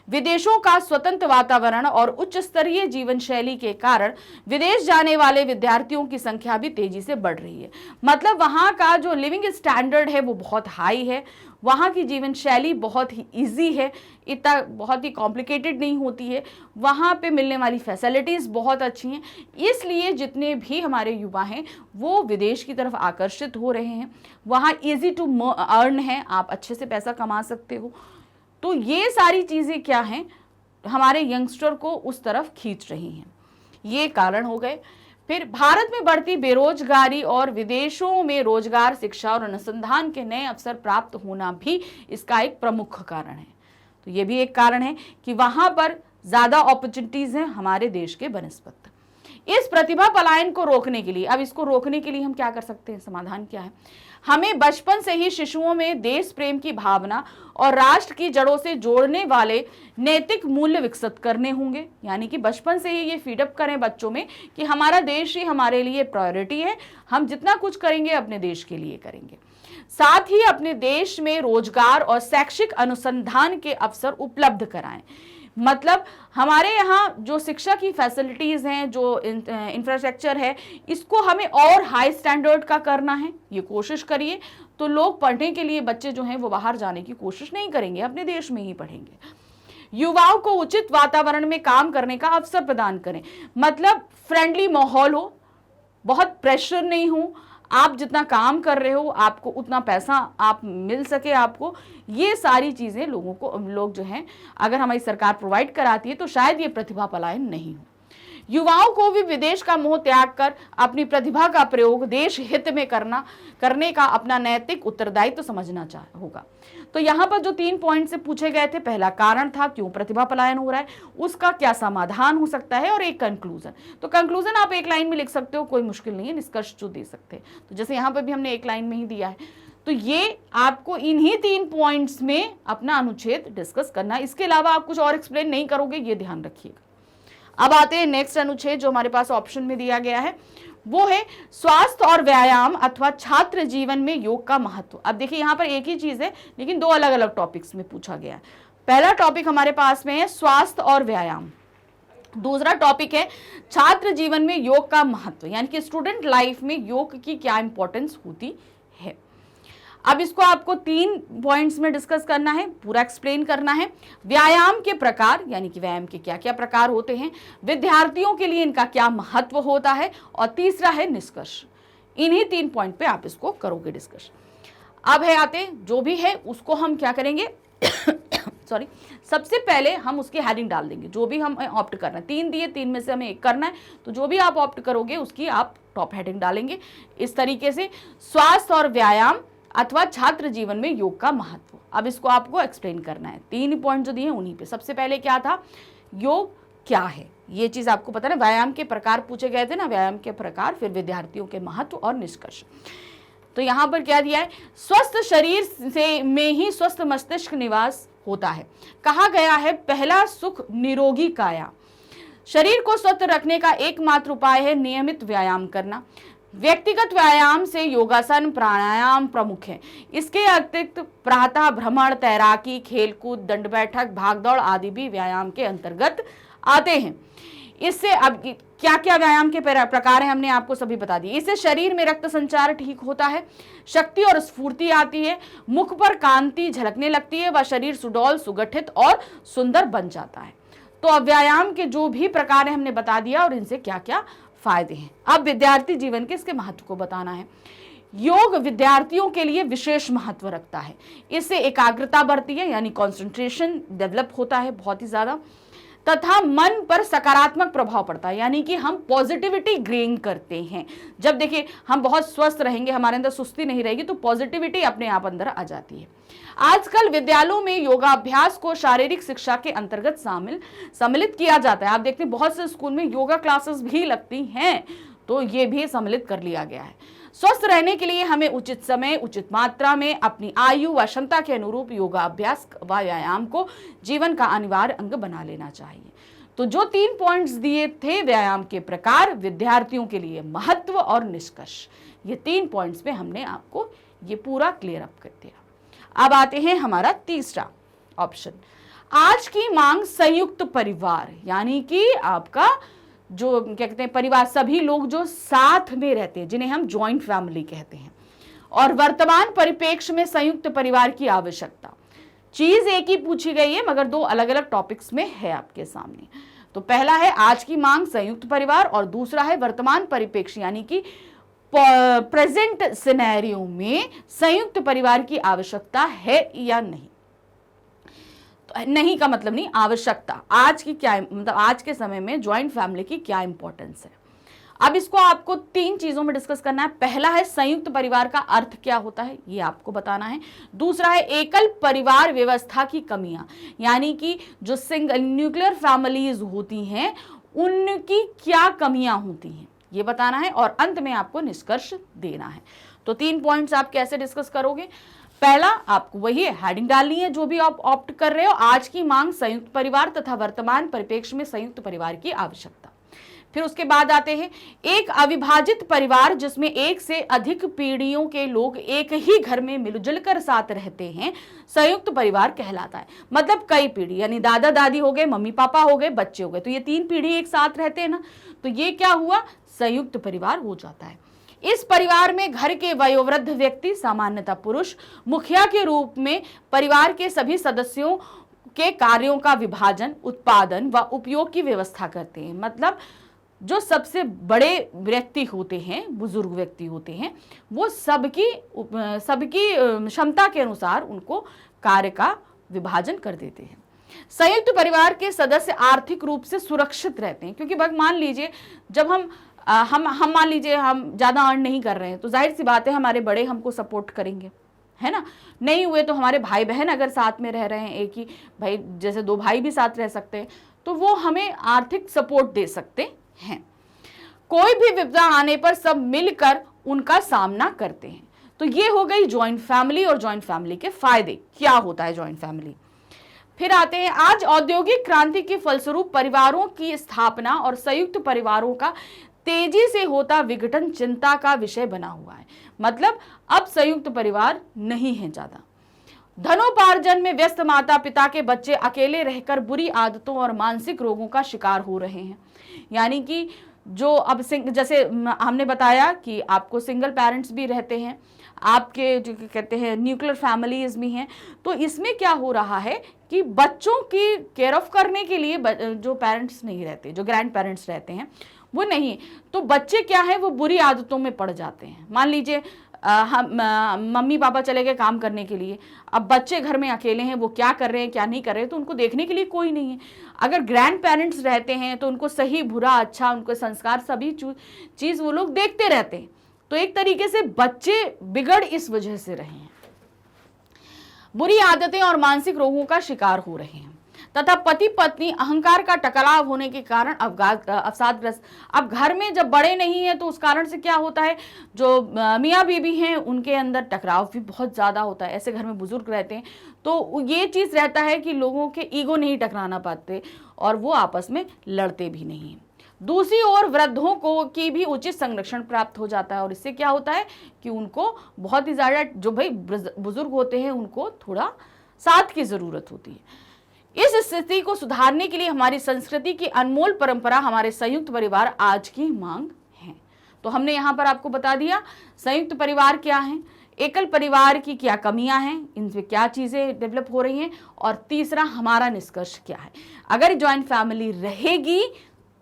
विदेशों का स्वतंत्र वातावरण और उच्च स्तरीय जीवन शैली के कारण विदेश जाने वाले विद्यार्थियों की संख्या भी तेजी से बढ़ रही है। मतलब वहाँ का जो लिविंग स्टैंडर्ड है वो बहुत हाई है, वहाँ की जीवन शैली बहुत ही इजी है, इतना बहुत ही कॉम्प्लिकेटेड नहीं होती है, वहाँ पे मिलने वाली फैसिलिटीज़ बहुत अच्छी हैं, इसलिए जितने भी हमारे युवा हैं वो विदेश की तरफ आकर्षित हो रहे हैं। वहाँ इजी टू अर्न है, आप अच्छे से पैसा कमा सकते हो। तो ये सारी चीज़ें क्या हैं, हमारे यंगस्टर को उस तरफ खींच रही हैं, ये कारण हो गए। फिर भारत में बढ़ती बेरोजगारी और विदेशों में रोजगार, शिक्षा और अनुसंधान के नए अवसर प्राप्त होना भी इसका एक प्रमुख कारण है। तो ये भी एक कारण है कि वहाँ पर ज़्यादा अपॉर्चुनिटीज़ हैं हमारे देश के बनस्पत। इस प्रतिभा पलायन को रोकने के लिए, अब इसको रोकने के लिए हम क्या कर सकते हैं, समाधान क्या है? हमें बचपन से ही शिशुओं में देश प्रेम की भावना और राष्ट्र की जड़ों से जोड़ने वाले नैतिक मूल्य विकसित करने होंगे। यानी कि बचपन से ही ये फीडअप करें बच्चों में कि हमारा देश ही हमारे लिए प्रायोरिटी है, हम जितना कुछ करेंगे अपने देश के लिए करेंगे। साथ ही अपने देश में रोजगार और शैक्षिक अनुसंधान के अवसर उपलब्ध कराएं। मतलब हमारे यहाँ जो शिक्षा की फैसिलिटीज़ हैं, जो इंफ्रास्ट्रक्चर है, इसको हमें और हाई स्टैंडर्ड का करना है, ये कोशिश करिए। तो लोग पढ़ने के लिए, बच्चे जो हैं वो बाहर जाने की कोशिश नहीं करेंगे, अपने देश में ही पढ़ेंगे। युवाओं को उचित वातावरण में काम करने का अवसर प्रदान करें। मतलब फ्रेंडली माहौल हो, बहुत प्रेशर नहीं हो, आप जितना काम कर रहे हो आपको उतना पैसा आप मिल सके आपको, ये सारी चीज़ें लोगों को, लोग जो हैं, अगर हमारी सरकार प्रोवाइड कराती है तो शायद ये प्रतिभा पलायन नहीं हो। युवाओं को भी विदेश का मोह त्याग कर अपनी प्रतिभा का प्रयोग देश हित में करने का अपना नैतिक उत्तरदायित्व समझना होगा। तो यहाँ पर जो 3 पॉइंट से पूछे गए थे, पहला कारण था क्यों प्रतिभा पलायन हो रहा है, उसका क्या समाधान हो सकता है, और एक कंक्लूजन। तो कंक्लूजन आप एक लाइन में लिख सकते हो, कोई मुश्किल नहीं है, निष्कर्ष जो दे सकते हैं। तो जैसे यहाँ पर भी हमने एक लाइन में ही दिया है, तो ये आपको इन्हीं 3 पॉइंट्स में अपना अनुच्छेद डिस्कस करना है। इसके अलावा आप कुछ और एक्सप्लेन नहीं करोगे, ये ध्यान रखिएगा। अब आते हैं नेक्स्ट अनुच्छेद जो हमारे पास ऑप्शन में दिया गया है, वो है स्वास्थ्य और व्यायाम अथवा छात्र जीवन में योग का महत्व। अब देखिए यहाँ पर एक ही चीज है लेकिन 2 अलग अलग टॉपिक्स में पूछा गया है। पहला टॉपिक हमारे पास में है स्वास्थ्य और व्यायाम, दूसरा टॉपिक है छात्र जीवन में योग का महत्व, यानी कि स्टूडेंट लाइफ में योग की क्या इंपॉर्टेंस होती है। अब इसको आपको 3 पॉइंट्स में डिस्कस करना है, पूरा एक्सप्लेन करना है। व्यायाम के प्रकार, यानी कि व्यायाम के क्या क्या प्रकार होते हैं, विद्यार्थियों के लिए इनका क्या महत्व होता है, और तीसरा है निष्कर्ष। इन्हीं 3 पॉइंट पे आप इसको करोगे डिस्कस। अब है आते जो भी है उसको हम क्या करेंगे सॉरी, सबसे पहले हम उसकी हेडिंग डाल देंगे, जो भी हम ऑप्ट करना है। 3 दिए, 3 में से हमें एक करना है, तो जो भी आप ऑप्ट करोगे उसकी आप टॉप हेडिंग डालेंगे। इस तरीके से स्वास्थ्य और व्यायाम अथवा छात्र जीवन में योग का महत्व। अब इसको आपको एक्सप्लेन करना है, 3 पॉइंट जो दिए उन्हीं पे। सबसे पहले क्या था, योग क्या है, ये चीज आपको पता है। व्यायाम के प्रकार पूछे गए थे ना, व्यायाम के प्रकार, फिर विद्यार्थियों के महत्व और निष्कर्ष। तो यहाँ पर क्या दिया है, स्वस्थ शरीर से में ही स्वस्थ मस्तिष्क निवास होता है। कहा गया है पहला सुख निरोगी काया। शरीर को स्वस्थ रखने का एकमात्र उपाय है नियमित व्यायाम करना। व्यक्तिगत व्यायाम से योगासन, प्राणायाम प्रमुख है। इसके अतिरिक्त प्रातः भ्रमण, तैराकी, खेलकूद, दंड बैठक, भागदौड़ आदि भी व्यायाम के अंतर्गत आते हैं। इससे अब क्या क्या व्यायाम के प्रकार हैं हमने आपको सभी बता दिए। इससे शरीर में रक्त संचार ठीक होता है, शक्ति और स्फूर्ति आती है, मुख पर कांति झलकने लगती है, व शरीर सुडौल, सुगठित और सुंदर बन जाता है। तो अब व्यायाम के जो भी प्रकार है हमने बता दिया और इनसे क्या क्या फायदे हैं। अब विद्यार्थी जीवन के इसके महत्व को बताना है। योग विद्यार्थियों के लिए विशेष महत्व रखता है। इससे एकाग्रता बढ़ती है, यानी कंसंट्रेशन डेवलप होता है बहुत ही ज्यादा, तथा मन पर सकारात्मक प्रभाव पड़ता है, यानी कि हम पॉजिटिविटी गेन करते हैं। जब देखिए हम बहुत स्वस्थ रहेंगे, हमारे अंदर सुस्ती नहीं रहेगी, तो पॉजिटिविटी अपने आप अंदर आ जाती है। आजकल विद्यालयों में योगाभ्यास को शारीरिक शिक्षा के अंतर्गत सम्मिलित किया जाता है। आप देखते हैं बहुत से स्कूल में योगा क्लासेस भी लगती हैं, तो ये भी सम्मिलित कर लिया गया है। स्वस्थ रहने के लिए हमें उचित समय, उचित मात्रा में अपनी आयु व क्षमता के अनुरूप योगाभ्यास व व्यायाम को जीवन का अनिवार्य अंग बना लेना चाहिए। तो जो 3 पॉइंट्स दिए थे, व्यायाम के प्रकार, विद्यार्थियों के लिए महत्व और निष्कर्ष, ये 3 पॉइंट्स में हमने आपको ये पूरा क्लियर अप कर दिया। अब आते हैं हमारा तीसरा ऑप्शन। आज की मांग संयुक्त परिवार, यानी कि आपका जो क्या कहते हैं परिवार, सभी लोग जो साथ में रहते हैं जिन्हें हम जॉइंट फैमिली कहते हैं, और वर्तमान परिप्रेक्ष्य में संयुक्त परिवार की आवश्यकता। चीज एक ही पूछी गई है मगर दो अलग अलग टॉपिक्स में है आपके सामने। तो पहला है आज की मांग संयुक्त परिवार और दूसरा है वर्तमान परिप्रेक्ष्य यानी कि प्रेजेंट सिनेरियो में संयुक्त परिवार की आवश्यकता है या नहीं। तो नहीं का मतलब नहीं, आवश्यकता आज की क्या मतलब आज के समय में ज्वाइंट फैमिली की क्या इंपॉर्टेंस है। अब इसको आपको तीन चीजों में डिस्कस करना है। पहला है संयुक्त परिवार का अर्थ क्या होता है, ये आपको बताना है। दूसरा है एकल परिवार व्यवस्था की कमियां, यानी कि जो सिंगल न्यूक्लियर फैमिलीज होती हैं उनकी क्या कमियां होती हैं, ये बताना है। और अंत में आपको निष्कर्ष देना है। तो 3 पॉइंट्स आप कैसे डिस्कस करोगे। पहला, आपको वही हेडिंग डालनी है जो भी आप ऑप्ट कर रहे हो, आज की मांग संयुक्त परिवार तथा वर्तमान परिप्रेक्ष्य में संयुक्त परिवार की आवश्यकता। फिर उसके बाद आते हैं एक अविभाजित परिवार जिसमें एक से अधिक पीढ़ियों के लोग एक ही घर में मिलजुल कर साथ रहते हैं संयुक्त परिवार कहलाता है। मतलब कई पीढ़ी, यानी दादा दादी हो गए, मम्मी पापा हो गए, बच्चे हो गए, तो ये 3 पीढ़ी एक साथ रहते हैं ना, तो ये क्या हुआ, संयुक्त परिवार हो जाता है। इस परिवार में घर के वयोवृद्ध व्यक्ति, सामान्यतः पुरुष, मुखिया के रूप में परिवार के सभी सदस्यों के कार्यों का विभाजन, उत्पादन व उपयोग की व्यवस्था करते हैं। मतलब जो सबसे बड़े व्यक्ति होते हैं, बुजुर्ग व्यक्ति होते हैं, वो सबकी क्षमता के अनुसार उनको कार्य का विभाजन कर देते हैं। संयुक्त परिवार के सदस्य आर्थिक रूप से सुरक्षित रहते हैं, क्योंकि मान लीजिए जब हम मान लीजिए हम ज़्यादा अर्न नहीं कर रहे हैं तो जाहिर सी बात है हमारे बड़े हमको सपोर्ट करेंगे, है ना। नहीं हुए तो हमारे भाई बहन अगर साथ में रह रहे हैं, एक ही भाई जैसे 2 भाई भी साथ रह सकते हैं, तो वो हमें आर्थिक सपोर्ट दे सकते हैं। कोई भी विपदा आने पर सब मिलकर उनका सामना करते हैं। तो ये हो गई जॉइंट फैमिली और जॉइंट फैमिली के फायदे, क्या होता है जॉइंट फैमिली। फिर आते हैं आज औद्योगिक क्रांति के फलस्वरूप परिवारों की स्थापना और संयुक्त परिवारों का तेजी से होता विघटन चिंता का विषय बना हुआ है। मतलब अब संयुक्त परिवार नहीं है ज्यादा। धनोपार्जन में व्यस्त माता पिता के बच्चे अकेले रहकर बुरी आदतों और मानसिक रोगों का शिकार हो रहे हैं। यानी कि जो अब जैसे हमने बताया कि आपको सिंगल पेरेंट्स भी रहते हैं, आपके जो कहते हैं न्यूक्लियर फैमिलीज भी हैं, तो इसमें क्या हो रहा है कि बच्चों की केयर ऑफ करने के लिए जो पेरेंट्स नहीं रहते, जो ग्रैंड पेरेंट्स रहते हैं वो नहीं, तो बच्चे क्या है वो बुरी आदतों में पड़ जाते हैं। मान लीजिए हम मम्मी पापा चले गए काम करने के लिए, अब बच्चे घर में अकेले हैं, वो क्या कर रहे हैं क्या नहीं कर रहे हैं तो उनको देखने के लिए कोई नहीं है। अगर ग्रैंड पेरेंट्स रहते हैं तो उनको सही बुरा अच्छा उनको संस्कार सभी चीज़ वो लोग देखते रहते हैं। तो एक तरीके से बच्चे बिगड़ इस वजह से रहे हैं, बुरी आदतें और मानसिक रोगों का शिकार हो रहे हैं तथा पति पत्नी अहंकार का टकराव होने के कारण अवसादग्रस्त। अब घर में जब बड़े नहीं है तो उस कारण से क्या होता है, जो मियाँ बीबी हैं उनके अंदर टकराव भी बहुत ज़्यादा होता है। ऐसे घर में बुजुर्ग रहते हैं तो ये चीज़ रहता है कि लोगों के ईगो नहीं टकराना पाते और वो आपस में लड़ते भी नहीं हैं। दूसरी ओर वृद्धों को की भी उचित संरक्षण प्राप्त हो जाता है और इससे क्या होता है कि उनको बहुत ही ज़्यादा जो भाई बुजुर्ग होते हैं उनको थोड़ा साथ की ज़रूरत होती है। इस स्थिति को सुधारने के लिए हमारी संस्कृति की अनमोल परंपरा हमारे संयुक्त परिवार आज की मांग है। तो हमने यहाँ पर आपको बता दिया संयुक्त परिवार क्या है, एकल परिवार की क्या कमियां हैं, इनसे क्या चीज़ें डेवलप हो रही हैं, और तीसरा हमारा निष्कर्ष क्या है। अगर जॉइंट फैमिली रहेगी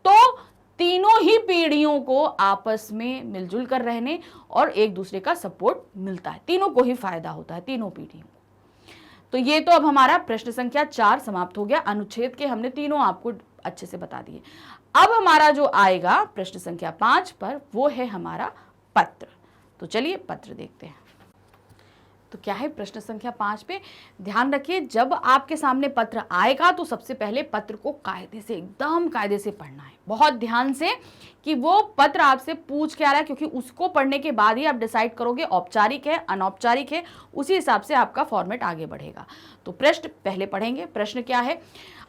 तो तीनों ही पीढ़ियों को आपस में मिलजुल कर रहने और एक दूसरे का सपोर्ट मिलता है, तीनों को ही फायदा होता है, तीनों पीढ़ियों। तो ये तो अब हमारा प्रश्न संख्या 4 समाप्त हो गया। अनुच्छेद के हमने तीनों आपको अच्छे से बता दिए। अब हमारा जो आएगा प्रश्न संख्या 5 पर वो है हमारा पत्र। तो चलिए पत्र देखते हैं। तो क्या है प्रश्न संख्या 5 पे ध्यान रखिए, जब आपके सामने पत्र आएगा तो सबसे पहले पत्र को कायदे से एकदम कायदे से पढ़ना है, बहुत ध्यान से कि वो पत्र आपसे पूछ क्या रहा है, क्योंकि उसको पढ़ने के बाद ही आप डिसाइड करोगे औपचारिक है अनौपचारिक है, उसी हिसाब से आपका फॉर्मेट आगे बढ़ेगा। तो प्रश्न पहले पढ़ेंगे। प्रश्न क्या है,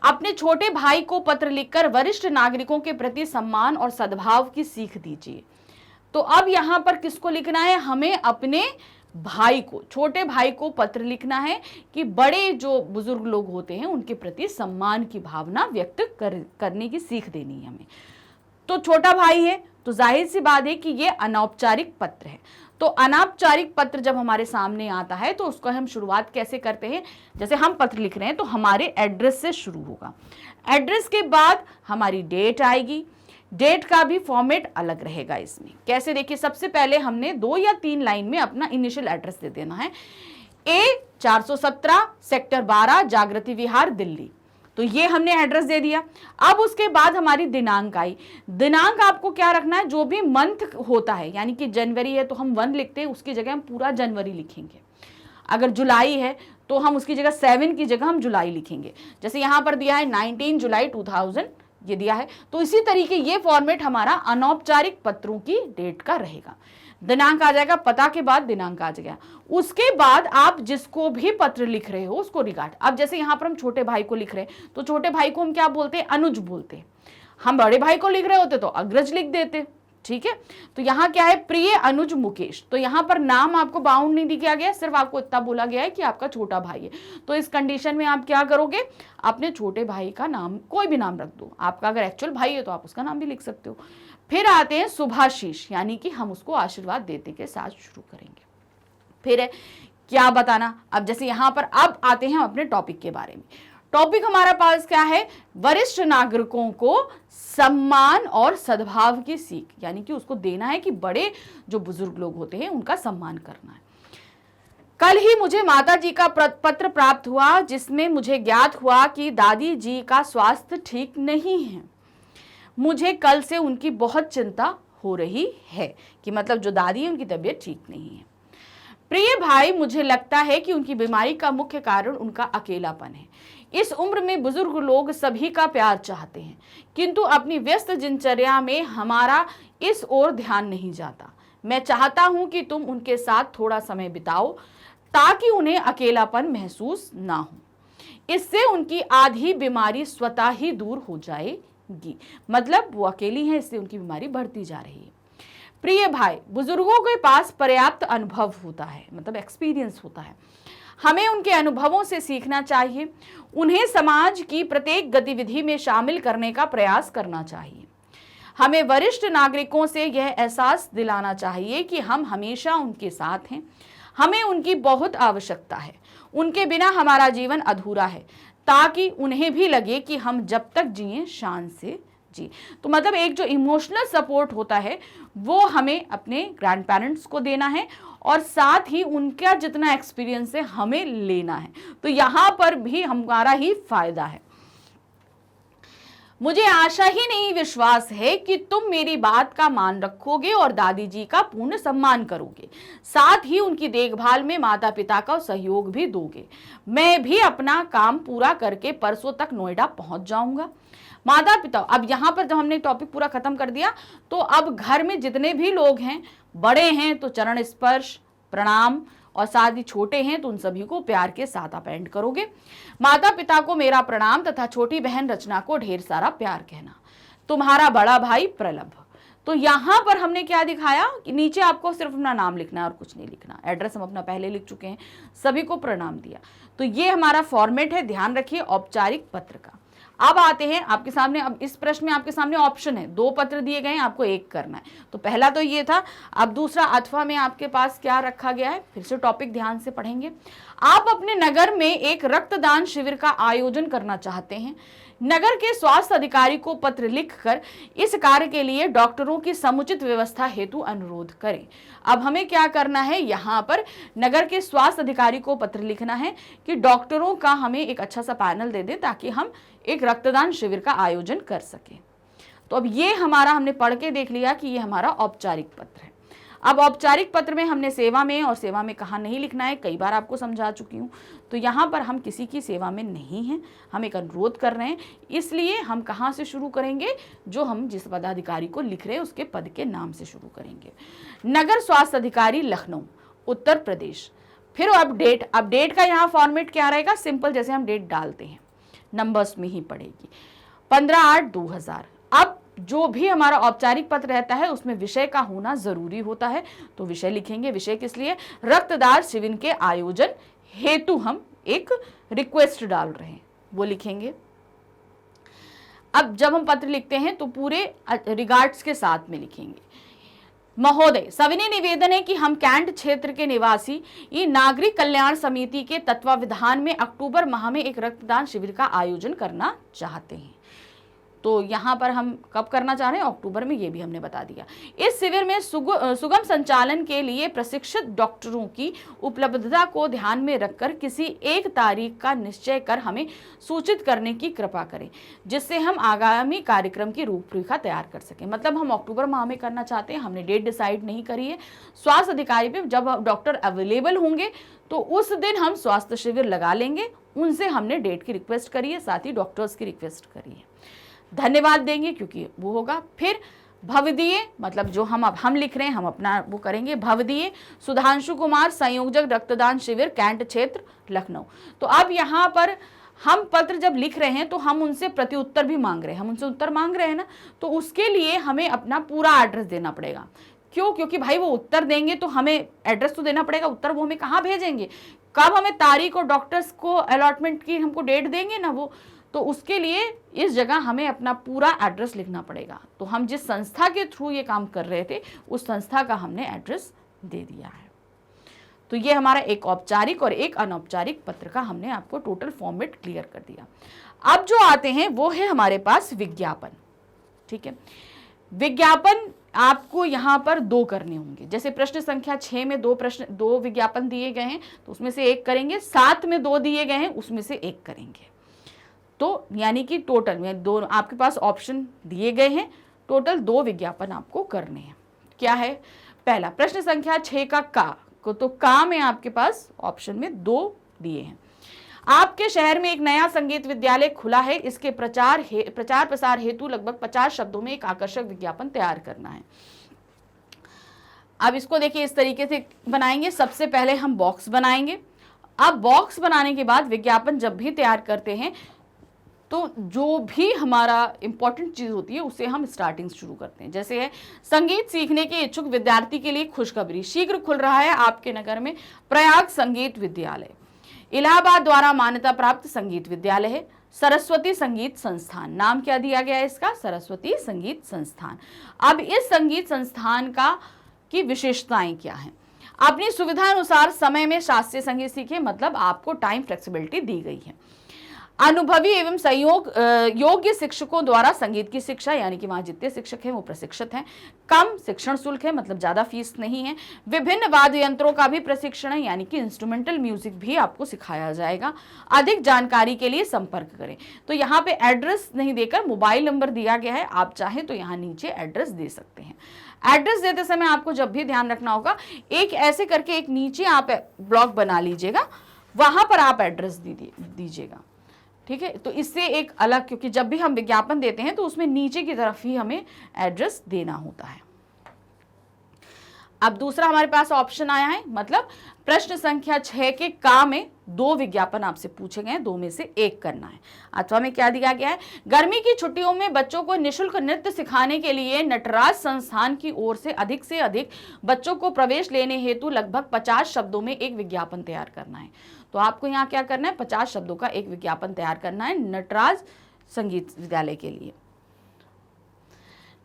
अपने छोटे भाई को पत्र लिखकर वरिष्ठ नागरिकों के प्रति सम्मान और सद्भाव की सीख दीजिए। तो अब यहाँ पर किसको लिखना है, हमें अपने भाई को, छोटे भाई को पत्र लिखना है कि बड़े जो बुजुर्ग लोग होते हैं उनके प्रति सम्मान की भावना व्यक्त करने की सीख देनी है हमें। तो छोटा भाई है तो जाहिर सी बात है कि ये अनौपचारिक पत्र है। तो अनौपचारिक पत्र जब हमारे सामने आता है तो उसको हम शुरुआत कैसे करते हैं, जैसे हम पत्र लिख रहे हैं तो हमारे एड्रेस से शुरू होगा। एड्रेस के बाद हमारी डेट आएगी, डेट का भी फॉर्मेट अलग रहेगा इसमें। कैसे, देखिए सबसे पहले हमने 2 या 3 लाइन में अपना इनिशियल एड्रेस दे देना है। A417 सेक्टर 12 जागृति विहार दिल्ली, तो ये हमने एड्रेस दे दिया। अब उसके बाद हमारी दिनांक आई। दिनांक आपको क्या रखना है, जो भी मंथ होता है, यानी कि जनवरी है तो हम 1 लिखते हैं, उसकी जगह हम पूरा जनवरी लिखेंगे। अगर जुलाई है तो हम उसकी जगह 7 की जगह हम जुलाई लिखेंगे। जैसे यहाँ पर दिया है 19 जुलाई 2000 ये दिया है, तो इसी तरीके ये फॉर्मेट हमारा अनौपचारिक पत्रों की डेट का रहेगा। दिनांक आ जाएगा, पता के बाद दिनांक आ जाएगा। उसके बाद आप जिसको भी पत्र लिख रहे हो उसको रिगार्ड, अब जैसे यहाँ पर हम छोटे भाई को लिख रहे हैं तो छोटे भाई को हम क्या बोलते हैं, अनुज बोलते हैं। हम बड़े भाई को लिख रहे होते तो अग्रज लिख देते, ठीक है। तो यहाँ क्या है, प्रिय अनुज मुकेश, तो यहाँ पर नाम आपको बाउंड नहीं दिया गया, सिर्फ आपको इतना बोला गया है कि आपका छोटा भाई है। तो इस कंडीशन में आप क्या करोगे, अपने छोटे भाई का नाम कोई भी नाम रख दो। आपका अगर एक्चुअल भाई है तो आप उसका नाम भी लिख सकते हो। फिर आते हैं शुभाशीष, यानी कि हम उसको आशीर्वाद देते के साथ शुरू करेंगे। फिर है क्या बताना, अब जैसे यहाँ पर अब आते हैं अपने टॉपिक के बारे में। टॉपिक हमारा पास क्या है, वरिष्ठ नागरिकों को सम्मान और सद्भाव की सीख, यानी कि उसको देना है कि बड़े जो बुजुर्ग लोग होते हैं उनका सम्मान करना है। कल ही मुझे माता जी का पत्र प्राप्त हुआ जिसमें मुझे ज्ञात हुआ कि दादी जी का स्वास्थ्य ठीक नहीं है। मुझे कल से उनकी बहुत चिंता हो रही है, कि मतलब जो दादी है उनकी तबीयत ठीक नहीं है। प्रिय भाई, मुझे लगता है कि उनकी बीमारी का मुख्य कारण उनका अकेलापन है। इस उम्र में बुजुर्ग लोग सभी का प्यार चाहते हैं, किंतु अपनी व्यस्त दिनचर्या में हमारा इस ओर ध्यान नहीं जाता। मैं चाहता हूं कि तुम उनके साथ थोड़ा समय बिताओ ताकि उन्हें अकेलापन महसूस ना हो। इससे उनकी आधी बीमारी स्वतः ही दूर हो जाएगी। मतलब वो अकेली हैं, इससे उनकी बीमारी बढ़ती जा रही है। प्रिय भाई, बुजुर्गों के पास पर्याप्त अनुभव होता है, मतलब एक्सपीरियंस होता है। हमें उनके अनुभवों से सीखना चाहिए। उन्हें समाज की प्रत्येक गतिविधि में शामिल करने का प्रयास करना चाहिए। हमें वरिष्ठ नागरिकों से यह एहसास दिलाना चाहिए कि हम हमेशा उनके साथ हैं। हमें उनकी बहुत आवश्यकता है। उनके बिना हमारा जीवन अधूरा है, ताकि उन्हें भी लगे कि हम जब तक जिएं शान से जी। तो मतलब एक जो इमोशनल सपोर्ट होता है वो हमें अपने ग्रैंड पेरेंट्स को देना है, और साथ ही उनका जितना एक्सपीरियंस है हमें लेना है। तो यहाँ पर भी हमारा ही फायदा है। मुझे आशा ही नहीं विश्वास है कि तुम मेरी बात का मान रखोगे और दादी जी का पूर्ण सम्मान करोगे, साथ ही उनकी देखभाल में माता पिता का सहयोग भी दोगे। मैं भी अपना काम पूरा करके परसों तक नोएडा पहुंच जाऊंगा। माता पिता, अब यहाँ पर जब हमने टॉपिक पूरा खत्म कर दिया तो अब घर में जितने भी लोग हैं, बड़े हैं तो चरण स्पर्श प्रणाम, और साथ ही छोटे हैं तो उन सभी को प्यार के साथ आप एंड करोगे। माता पिता को मेरा प्रणाम तथा छोटी बहन रचना को ढेर सारा प्यार कहना। तुम्हारा बड़ा भाई प्रलभ। तो यहाँ पर हमने क्या दिखाया कि नीचे आपको सिर्फ अपना नाम लिखना है और कुछ नहीं लिखना। एड्रेस हम अपना पहले लिख चुके हैं, सभी को प्रणाम दिया। तो ये हमारा फॉर्मेट है, ध्यान रखिए औपचारिक पत्र का। अब आते हैं आपके सामने, अब इस प्रश्न में आपके सामने ऑप्शन है, 2 पत्र दिए गए हैं, आपको एक करना है। तो पहला तो ये था। अब दूसरा अथवा में आपके पास क्या रखा गया है, फिर से टॉपिक ध्यान से पढ़ेंगे। आप अपने नगर में एक रक्तदान शिविर का आयोजन करना चाहते हैं। नगर के स्वास्थ्य अधिकारी को पत्र लिखकर इस कार्य के लिए डॉक्टरों की समुचित व्यवस्था हेतु अनुरोध करें। अब हमें क्या करना है, यहाँ पर नगर के स्वास्थ्य अधिकारी को पत्र लिखना है कि डॉक्टरों का हमें एक अच्छा सा पैनल दे दें ताकि हम एक रक्तदान शिविर का आयोजन कर सकें। तो अब ये हमारा हमने पढ़ के देख लिया कि ये हमारा औपचारिक पत्र है। अब औपचारिक पत्र में हमने सेवा में और सेवा में कहाँ नहीं लिखना है, कई बार आपको समझा चुकी हूँ। तो यहाँ पर हम किसी की सेवा में नहीं हैं, हम एक अनुरोध कर रहे हैं, इसलिए हम कहाँ से शुरू करेंगे, जो हम जिस पदाधिकारी को लिख रहे हैं उसके पद के नाम से शुरू करेंगे। नगर स्वास्थ्य अधिकारी लखनऊ उत्तर प्रदेश। फिर अपडेट, अपडेट का यहाँ फॉर्मेट क्या रहेगा, सिंपल जैसे हम डेट डालते हैं नंबर्स में ही पड़ेगी, 15/8/2000। अब जो भी हमारा औपचारिक पत्र रहता है उसमें विषय का होना जरूरी होता है। तो विषय लिखेंगे, विषय किस लिए, रक्तदान शिविर के आयोजन हेतु हम एक रिक्वेस्ट डाल रहे हैं, वो लिखेंगे। अब जब हम पत्र लिखते हैं तो पूरे रिगार्ड्स के साथ में लिखेंगे। महोदय, सविनय निवेदन है कि हम कैंट क्षेत्र के निवासी ये नागरिक कल्याण समिति के तत्वावधान में अक्टूबर माह में एक रक्तदान शिविर का आयोजन करना चाहते हैं। तो यहाँ पर हम कब करना चाह रहे हैं, अक्टूबर में, ये भी हमने बता दिया। इस शिविर में सुगम संचालन के लिए प्रशिक्षित डॉक्टरों की उपलब्धता को ध्यान में रखकर किसी एक तारीख का निश्चय कर हमें सूचित करने की कृपा करें, जिससे हम आगामी कार्यक्रम की रूपरेखा तैयार कर सकें। मतलब हम अक्टूबर माह में करना चाहते हैं, हमने डेट डिसाइड नहीं करी है। स्वास्थ्य अधिकारी पे जब डॉक्टर अवेलेबल होंगे तो उस दिन हम स्वास्थ्य शिविर लगा लेंगे, उनसे हमने डेट की रिक्वेस्ट करी है, साथ ही डॉक्टर्स की रिक्वेस्ट करी है, धन्यवाद देंगे क्योंकि वो होगा। फिर भवदीय, मतलब जो हम लिख रहे हैं हम अपना वो करेंगे। भवदीय सुधांशु कुमार, संयोजक रक्तदान शिविर कैंट क्षेत्र लखनऊ। तो अब यहाँ पर हम पत्र जब लिख रहे हैं तो हम उनसे प्रति उत्तर भी मांग रहे हैं, हम उनसे उत्तर मांग रहे हैं ना, तो उसके लिए हमें अपना पूरा एड्रेस देना पड़ेगा। क्यों, क्योंकि भाई वो उत्तर देंगे तो हमें एड्रेस तो देना पड़ेगा, उत्तर वो हमें कहाँ भेजेंगे, कब हमें तारीख और डॉक्टर्स को अलॉटमेंट की हमको डेट देंगे ना वो, तो उसके लिए इस जगह हमें अपना पूरा एड्रेस लिखना पड़ेगा। तो हम जिस संस्था के थ्रू ये काम कर रहे थे उस संस्था का हमने एड्रेस दे दिया है। तो ये हमारा एक औपचारिक और एक अनौपचारिक पत्र का हमने आपको टोटल फॉर्मेट क्लियर कर दिया। अब जो आते हैं वो है हमारे पास विज्ञापन। ठीक है, विज्ञापन आपको यहाँ पर 2 करने होंगे। जैसे प्रश्न संख्या 6 में 2 विज्ञापन दिए गए हैं तो उसमें से 1 करेंगे, 7 में 2 दिए गए हैं उसमें से 1 करेंगे। तो यानी कि टोटल में 2 आपके पास ऑप्शन दिए गए हैं, टोटल 2 विज्ञापन आपको करने हैं। क्या है, पहला प्रश्न संख्या 6 का का, तो का में आपके पास ऑप्शन में 2 दिए हैं। आपके शहर में एक नया संगीत विद्यालय खुला है, इसके प्रचार प्रसार हेतु लगभग 50 शब्दों में एक आकर्षक विज्ञापन तैयार करना है। अब इसको देखिए इस तरीके से बनाएंगे। सबसे पहले हम बॉक्स बनाएंगे। अब बॉक्स बनाने के बाद विज्ञापन जब भी तैयार करते हैं तो जो भी हमारा इंपॉर्टेंट चीज होती है उसे हम स्टार्टिंग शुरू करते हैं। जैसे है, संगीत सीखने के इच्छुक विद्यार्थी के लिए खुशखबरी, शीघ्र खुल रहा है आपके नगर में प्रयाग संगीत विद्यालय, इलाहाबाद द्वारा मान्यता प्राप्त संगीत विद्यालय है, सरस्वती संगीत संस्थान। नाम क्या दिया गया है इसका, सरस्वती संगीत संस्थान। अब इस संगीत संस्थान की विशेषताएं क्या हैं, अपनी सुविधा अनुसार समय में शास्त्रीय संगीत सीखें, मतलब आपको टाइम फ्लेक्सिबिलिटी दी गई है। अनुभवी एवं सहयोग योग्य शिक्षकों द्वारा संगीत की शिक्षा, यानी कि वहां जितने शिक्षक हैं वो प्रशिक्षित हैं। कम शिक्षण शुल्क है, मतलब ज्यादा फीस नहीं है। विभिन्न वाद्य यंत्रों का भी प्रशिक्षण है, यानी कि इंस्ट्रूमेंटल म्यूजिक भी आपको सिखाया जाएगा। अधिक जानकारी के लिए संपर्क करें। तो यहाँ पे एड्रेस नहीं देकर मोबाइल नंबर दिया गया है, आप चाहें तो यहाँ नीचे एड्रेस दे सकते हैं। एड्रेस देते समय आपको जब भी ध्यान रखना होगा, एक ऐसे करके एक नीचे आप ब्लॉक बना लीजिएगा, वहां पर आप एड्रेस दीजिएगा। ठीक है, तो इससे एक अलग, क्योंकि जब भी हम विज्ञापन देते हैं तो उसमें नीचे की तरफ ही हमें एड्रेस देना होता है। अब दूसरा हमारे पास ऑप्शन आया है, मतलब प्रश्न संख्या 6 के का में 2 विज्ञापन आपसे पूछे गए हैं, 2 में से 1 करना है। अथवा में क्या दिया गया है, गर्मी की छुट्टियों में बच्चों को निःशुल्क नृत्य सिखाने के लिए नटराज संस्थान की ओर से अधिक बच्चों को प्रवेश लेने हेतु लगभग 50 शब्दों में एक विज्ञापन तैयार करना है। तो आपको यहाँ क्या करना है, 50 शब्दों का एक विज्ञापन तैयार करना है नटराज संगीत विद्यालय के लिए,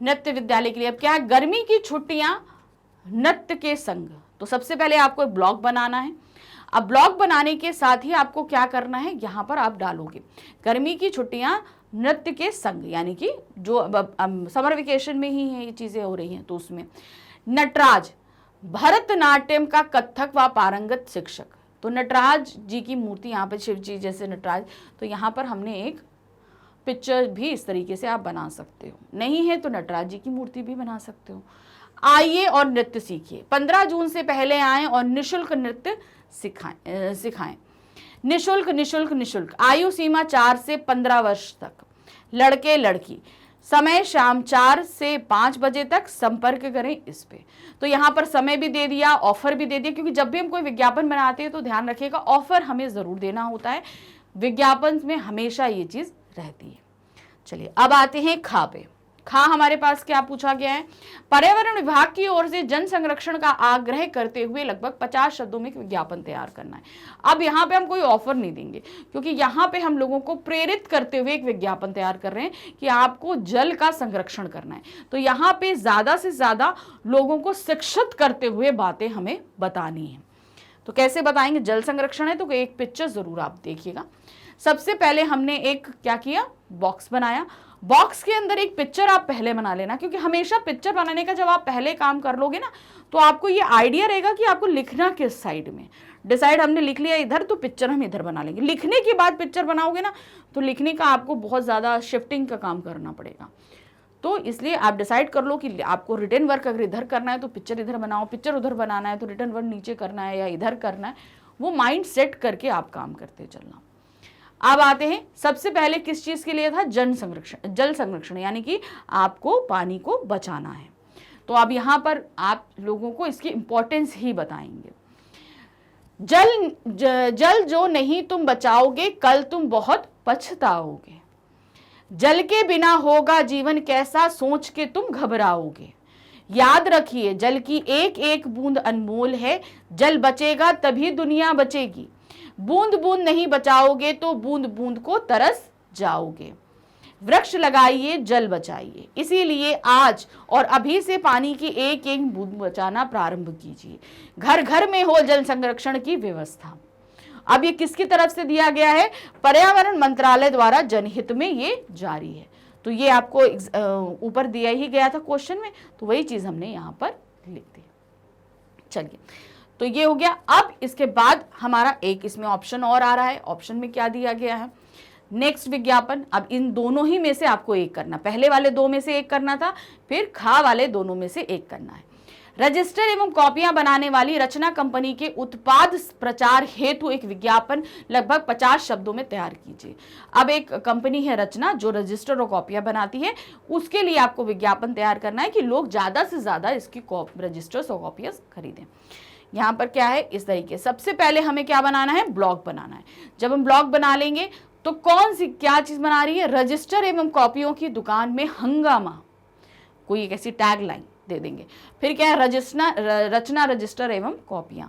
नृत्य विद्यालय के लिए। अब क्या है, गर्मी की छुट्टियां नृत्य के संग। तो सबसे पहले आपको एक ब्लॉग बनाना है। अब ब्लॉग बनाने के साथ ही आपको क्या करना है, यहाँ पर आप डालोगे गर्मी की छुट्टियां नृत्य के संग, यानी कि जो समर वेकेशन में ही है ये चीजें हो रही हैं, तो उसमें नटराज भरतनाट्यम का कथक व पारंगत शिक्षक। तो नटराज जी की मूर्ति, यहाँ पर शिव जी जैसे नटराज, तो यहाँ पर हमने एक पिक्चर भी इस तरीके से आप बना सकते हो। नहीं है तो नटराज जी की मूर्ति भी बना सकते हो। आइए और नृत्य सीखिए, 15 जून से पहले आएं और निःशुल्क नृत्य सिखाएं। निःशुल्क। आयु सीमा 4 से 15 वर्ष तक, लड़के लड़की। समय शाम 4 से 5 बजे तक, संपर्क करें इस पे। तो यहाँ पर समय भी दे दिया, ऑफर भी दे दिया, क्योंकि जब भी हम कोई विज्ञापन बनाते हैं तो ध्यान रखिएगा ऑफर हमें जरूर देना होता है, विज्ञापन में हमेशा ये चीज रहती है। चलिए अब आते हैं खा पे। खा हमारे पास क्या पूछा गया है, पर्यावरण विभाग की ओर से जन संरक्षण का आग्रह करते हुए लगभग 50 शब्दों में एक विज्ञापन तैयार करना है। अब यहाँ पे हम कोई ऑफर नहीं देंगे, क्योंकि यहाँ पे हम लोगों को प्रेरित करते हुए एक विज्ञापन तैयार कर रहे हैं कि आपको जल का संरक्षण करना है। तो यहाँ पे ज्यादा से ज्यादा लोगों को शिक्षित करते हुए बातें हमें बतानी है। तो कैसे बताएंगे, जल संरक्षण है तो एक पिक्चर जरूर आप देखिएगा। सबसे पहले हमने एक क्या किया, बॉक्स बनाया। बॉक्स के अंदर एक पिक्चर आप पहले बना लेना, क्योंकि हमेशा पिक्चर बनाने का जब आप पहले काम कर लोगे ना, तो आपको ये आइडिया रहेगा कि आपको लिखना किस साइड में। डिसाइड हमने लिख लिया इधर, तो पिक्चर हम इधर बना लेंगे। लिखने के बाद पिक्चर बनाओगे ना, तो लिखने का आपको बहुत ज़्यादा शिफ्टिंग का काम करना पड़ेगा। तो इसलिए आप डिसाइड कर लो कि आपको रिटन वर्क अगर इधर करना है तो पिक्चर इधर बनाओ, पिक्चर उधर बनाना है तो रिटन वर्क नीचे करना है या इधर करना है। वो माइंड सेट करके आप काम करते चलना। अब आते हैं, सबसे पहले किस चीज के लिए था, जल संरक्षण, यानी कि आपको पानी को बचाना है। तो अब यहां पर आप लोगों को इसकी इंपॉर्टेंस ही बताएंगे। जल जो नहीं तुम बचाओगे, कल तुम बहुत पछताओगे। जल के बिना होगा जीवन कैसा, सोच के तुम घबराओगे। याद रखिए, जल की एक एक बूंद अनमोल है। जल बचेगा तभी दुनिया बचेगी। बूंद बूंद नहीं बचाओगे तो बूंद बूंद को तरस जाओगे। वृक्ष लगाइए, जल बचाइए। इसीलिए आज और अभी से पानी की एक एक बूंद बचाना प्रारंभ कीजिए। घर घर में हो जल संरक्षण की व्यवस्था। अब ये किसकी तरफ से दिया गया है, पर्यावरण मंत्रालय द्वारा जनहित में ये जारी है। तो ये आपको ऊपर दिया ही गया था क्वेश्चन में, तो वही चीज हमने यहाँ पर लिख दी। चलिए, तो ये हो गया। अब इसके बाद हमारा एक इसमें ऑप्शन और आ रहा है। ऑप्शन में क्या दिया गया है, नेक्स्ट विज्ञापन। अब इन दोनों ही में से आपको एक करना, पहले वाले दो में से एक करना था, फिर खा वाले दोनों में से एक करना है। रजिस्टर एवं कॉपियां बनाने वाली रचना कंपनी के उत्पाद प्रचार हेतु एक विज्ञापन लगभग 50 शब्दों में तैयार कीजिए। अब एक कंपनी है रचना जो रजिस्टर और कॉपियां बनाती है, उसके लिए आपको विज्ञापन तैयार करना है कि लोग ज्यादा से ज्यादा इसकी रजिस्टर्स और कॉपियां खरीदें। यहाँ पर क्या है, इस तरीके, सबसे पहले हमें क्या बनाना है, ब्लॉग बनाना है। जब हम ब्लॉग बना लेंगे तो कौन सी क्या चीज बना रही है, रजिस्टर एवं कॉपियों की दुकान में हंगामा, कोई एक ऐसी टैग लाइन दे देंगे। फिर क्या है, रचना रजिस्टर एवं कॉपियां,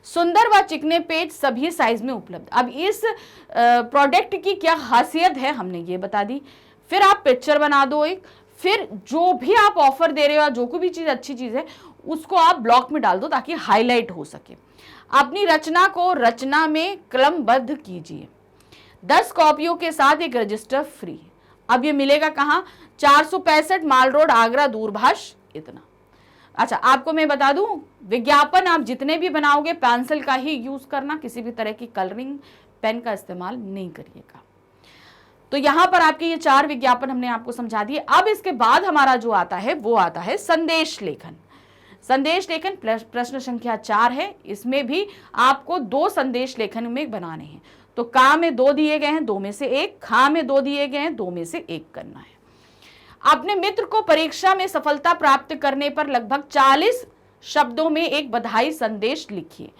सुंदर व चिकने पेज सभी साइज में उपलब्ध। अब इस प्रोडक्ट की क्या खासियत है हमने ये बता दी। फिर आप पिक्चर बना दो एक, फिर जो भी आप ऑफर दे रहे हो, जो कोई भी चीज अच्छी चीज है उसको आप ब्लॉक में डाल दो ताकि हाईलाइट हो सके। अपनी रचना को रचना में क्रमबद्ध कीजिए। 10 कॉपियों के साथ एक रजिस्टर फ्री। अब ये मिलेगा कहाँ, 465 माल रोड, आगरा, दूरभाष, इतना। अच्छा, आपको मैं बता दूं, विज्ञापन आप जितने भी बनाओगे पेंसिल का ही यूज करना, किसी भी तरह की कलरिंग पेन का इस्तेमाल नहीं करिएगा। तो यहां पर आपके ये 4 विज्ञापन हमने आपको समझा दिए। अब इसके बाद हमारा जो आता है वो आता है संदेश लेखन। संदेश लेखन प्रश्न संख्या 4 है। इसमें भी आपको 2 संदेश लेखन में बनाने हैं। तो का में 2 दिए गए हैं, 2 में से 1, खा में 2 दिए गए हैं, 2 में से 1 करना है। अपने मित्र को परीक्षा में सफलता प्राप्त करने पर लगभग 40 शब्दों में एक बधाई संदेश लिखिए।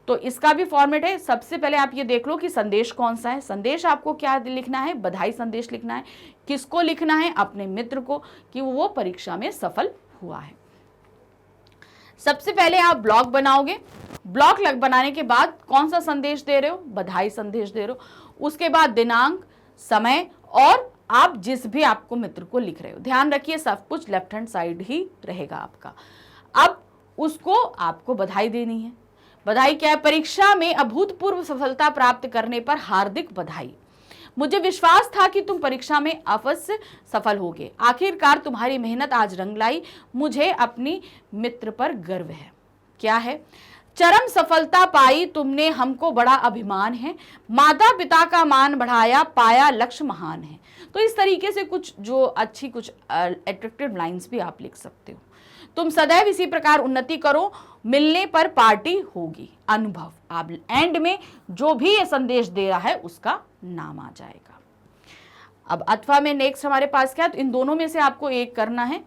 तो इसका भी फॉर्मेट है। सबसे पहले आप ये देख लो कि संदेश कौन सा है। संदेश आपको क्या लिखना है, बधाई संदेश लिखना है। किसको लिखना है, अपने मित्र को, कि वो परीक्षा में सफल हुआ है। सबसे पहले आप ब्लॉग बनाओगे। ब्लॉग बनाने के बाद कौन सा संदेश दे रहे हो, बधाई संदेश दे रहे हो। उसके बाद दिनांक, समय और आप जिस भी आपको मित्र को लिख रहे हो। ध्यान रखिए सब कुछ लेफ्ट हैंड साइड ही रहेगा आपका। अब उसको आपको बधाई देनी है। बधाई क्या है, परीक्षा में अभूतपूर्व सफलता प्राप्त करने पर हार्दिक बधाई। मुझे विश्वास था कि तुम परीक्षा में अवश्य सफल होगे। आखिरकार तुम्हारी मेहनत आज रंग लाई। मुझे अपनी मित्र पर गर्व है। क्या है, चरम सफलता पाई तुमने, हमको बड़ा अभिमान है। माता पिता का मान बढ़ाया, पाया लक्ष्य महान है। तो इस तरीके से कुछ जो अच्छी कुछ एट्रैक्टिव लाइंस भी आप लिख सकते हो। तुम सदैव इसी प्रकार उन्नति करो, मिलने पर पार्टी होगी। अनुभव, आप एंड में जो भी ये संदेश दे रहा है उसका नाम आ जाएगा। अब अथवा में नेक्स्ट हमारे पास क्या है, तो इन दोनों में से आपको एक करना है।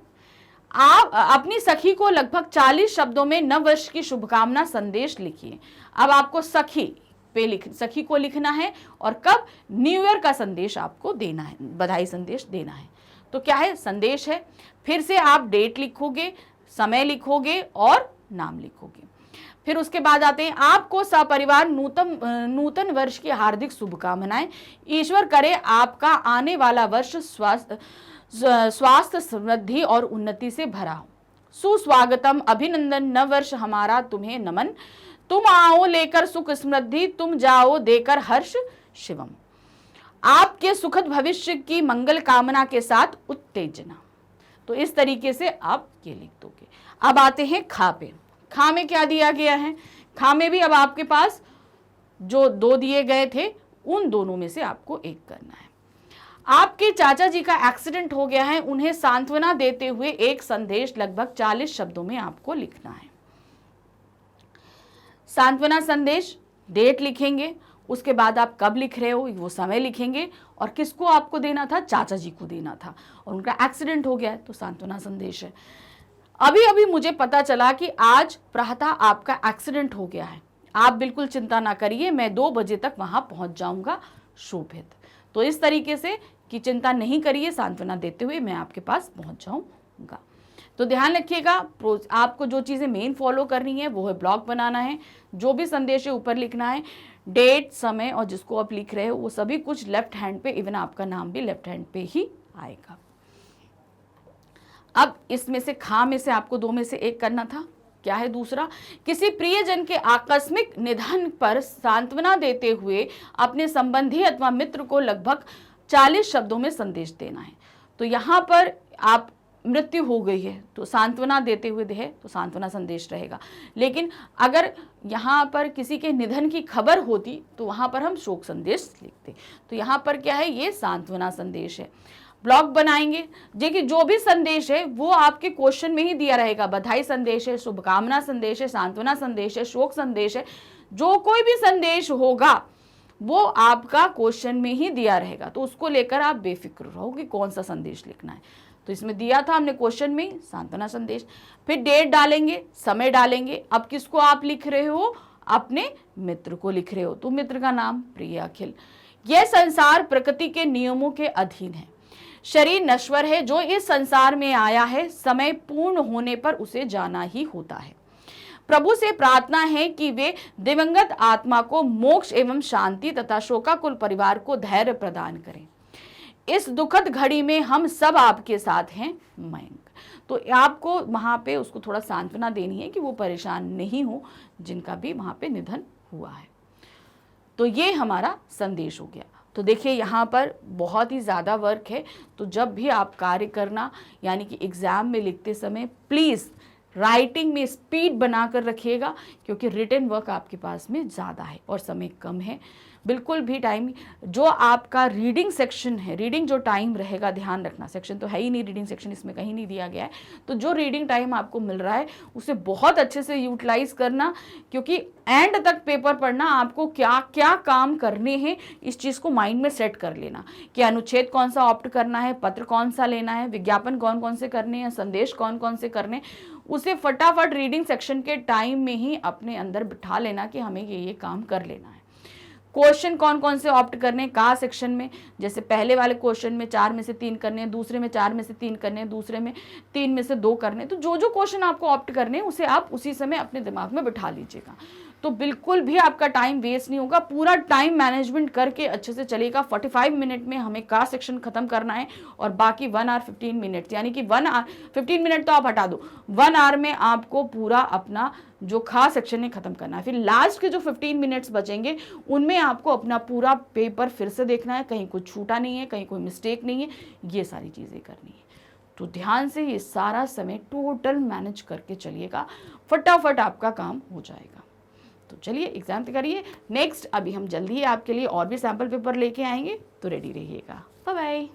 आप अपनी सखी को लगभग 40 शब्दों में नव वर्ष की शुभकामना संदेश लिखिए। अब आपको सखी को लिखना है और कब, न्यू ईयर का संदेश आपको देना है, बधाई संदेश देना है। तो क्या है, संदेश है। फिर से आप डेट लिखोगे, समय लिखोगे और नाम लिखोगे। फिर उसके बाद आते हैं, आपको सपरिवार नूतन वर्ष की हार्दिक शुभकामनाएं। ईश्वर करे आपका आने वाला वर्ष स्वास्थ्य, समृद्धि और उन्नति से भरा हो। सुस्वागतम, अभिनंदन, नव वर्ष हमारा तुम्हें नमन। तुम आओ लेकर सुख समृद्धि, तुम जाओ देकर हर्ष शिवम। आपके सुखद भविष्य की मंगल कामना के साथ उत्तेजना। तो इस तरीके से आप ये लिख दोगे। अब आते हैं खा पे। खा में क्या दिया गया है? खा में भी अब आपके पास जो 2 दिए गए थे उन दोनों में से आपको एक करना है। आपके चाचा जी का एक्सीडेंट हो गया है, उन्हें सांत्वना देते हुए एक संदेश लगभग 40 शब्दों में आपको लिखना है। सांत्वना संदेश, डेट लिखेंगे, उसके बाद आप कब लिख रहे हो वो समय लिखेंगे, और किसको आपको देना था? चाचा जी को देना था, और उनका एक्सीडेंट हो गया है तो सांत्वना संदेश है। अभी अभी मुझे पता चला कि आज प्रातः आपका एक्सीडेंट हो गया है, आप बिल्कुल चिंता ना करिए, मैं 2 बजे तक वहां पहुंच जाऊंगा, शोभित। तो इस तरीके से कि चिंता नहीं करिए, सांत्वना देते हुए मैं आपके पास पहुंच जाऊंगा। तो ध्यान रखिएगा, आपको जो चीज़ें मेन फॉलो करनी है वो है ब्लॉग बनाना है, जो भी संदेश है ऊपर लिखना है, डेट, समय और जिसको आप लिख रहे हो वो सभी कुछ लेफ्ट हैंड पे, इवन आपका नाम भी लेफ्ट हैंड पे ही आएगा। अब इसमें से खा में से आपको 2 में से एक करना था। क्या है दूसरा? किसी प्रियजन के आकस्मिक निधन पर सांत्वना देते हुए अपने संबंधी अथवा मित्र को लगभग 40 शब्दों में संदेश देना है। तो यहाँ पर आप मृत्यु हो गई है तो सांत्वना देते हुए है तो सांत्वना संदेश रहेगा, लेकिन अगर यहाँ पर किसी के निधन की खबर होती तो वहाँ पर हम शोक संदेश लिखते। तो यहाँ पर क्या है, ये सांत्वना संदेश है। ब्लॉग बनाएंगे, देखिए जो भी संदेश है वो आपके क्वेश्चन में ही दिया रहेगा। बधाई संदेश है, शुभकामना संदेश है, सांत्वना संदेश है, शोक संदेश है, जो कोई भी संदेश होगा वो आपका क्वेश्चन में ही दिया रहेगा। तो उसको लेकर आप बेफिक्र रहो कि कौन सा संदेश लिखना है। तो इसमें दिया था हमने क्वेश्चन में सांत्वना संदेश, फिर डेट डालेंगे, समय डालेंगे। अब किसको आप लिख रहे हो? अपने मित्र को लिख रहे हो, तो मित्र का नाम प्रिय अखिल। यह संसार प्रकृति के नियमों के अधीन है, शरीर नश्वर है, जो इस संसार में आया है समय पूर्ण होने पर उसे जाना ही होता है। प्रभु से प्रार्थना है कि वे दिवंगत आत्मा को मोक्ष एवं शांति तथा शोकाकुल परिवार को धैर्य प्रदान करें। इस दुखद घड़ी में हम सब आपके साथ हैं, मयंक। तो आपको वहां पे उसको थोड़ा सांत्वना देनी है कि वो परेशान नहीं हो जिनका भी वहां पे निधन हुआ है। तो ये हमारा संदेश हो गया। तो देखिए यहाँ पर बहुत ही ज़्यादा वर्क है, तो जब भी आप कार्य करना यानी कि एग्ज़ाम में लिखते समय प्लीज़ राइटिंग में स्पीड बनाकर रखिएगा, क्योंकि रिटन वर्क आपके पास में ज़्यादा है और समय कम है। बिल्कुल भी टाइम, जो आपका रीडिंग सेक्शन है, रीडिंग जो टाइम रहेगा, ध्यान रखना, सेक्शन तो है ही नहीं, रीडिंग सेक्शन इसमें कहीं नहीं दिया गया है। तो जो रीडिंग टाइम आपको मिल रहा है उसे बहुत अच्छे से यूटिलाइज करना, क्योंकि एंड तक पेपर पढ़ना, आपको क्या क्या काम करने हैं इस चीज़ को माइंड में सेट कर लेना कि अनुच्छेद कौन सा ऑप्ट करना है, पत्र कौन सा लेना है, विज्ञापन कौन कौन से करने हैं, संदेश कौन कौन से करने, उसे फटाफट रीडिंग सेक्शन के टाइम में ही अपने अंदर बिठा लेना कि हमें ये काम कर लेना है। क्वेश्चन कौन कौन से ऑप्ट करने हैं का सेक्शन में, जैसे पहले वाले क्वेश्चन में 4 में से 3 करने हैं, दूसरे में 4 में से 3 करने हैं, दूसरे में 3 में से 2 करने हैं। तो जो जो क्वेश्चन आपको ऑप्ट करने हैं उसे आप उसी समय अपने दिमाग में बिठा लीजिएगा, तो बिल्कुल भी आपका टाइम वेस्ट नहीं होगा। पूरा टाइम मैनेजमेंट करके अच्छे से चलेगा। 45 मिनट में हमें का सेक्शन खत्म करना है और बाकी 1 आवर 15 मिनट, यानी कि 1 आवर 15 मिनट तो आप हटा दो, 1 आवर में आपको पूरा अपना जो खा सेक्शन है खत्म करना है। फिर लास्ट के जो 15 मिनट्स बचेंगे उनमें आपको अपना पूरा पेपर फिर से देखना है, कहीं कुछ छूटा नहीं है, कहीं कोई मिस्टेक नहीं है, ये सारी चीज़ें करनी है। तो ध्यान से ये सारा समय टोटल मैनेज करके चलिएगा, फटाफट आपका काम हो जाएगा। तो चलिए एग्जाम करिए। नेक्स्ट अभी हम जल्दी ही आपके लिए और भी सैम्पल पेपर लेके आएंगे, तो रेडी रहिएगा। Bye bye.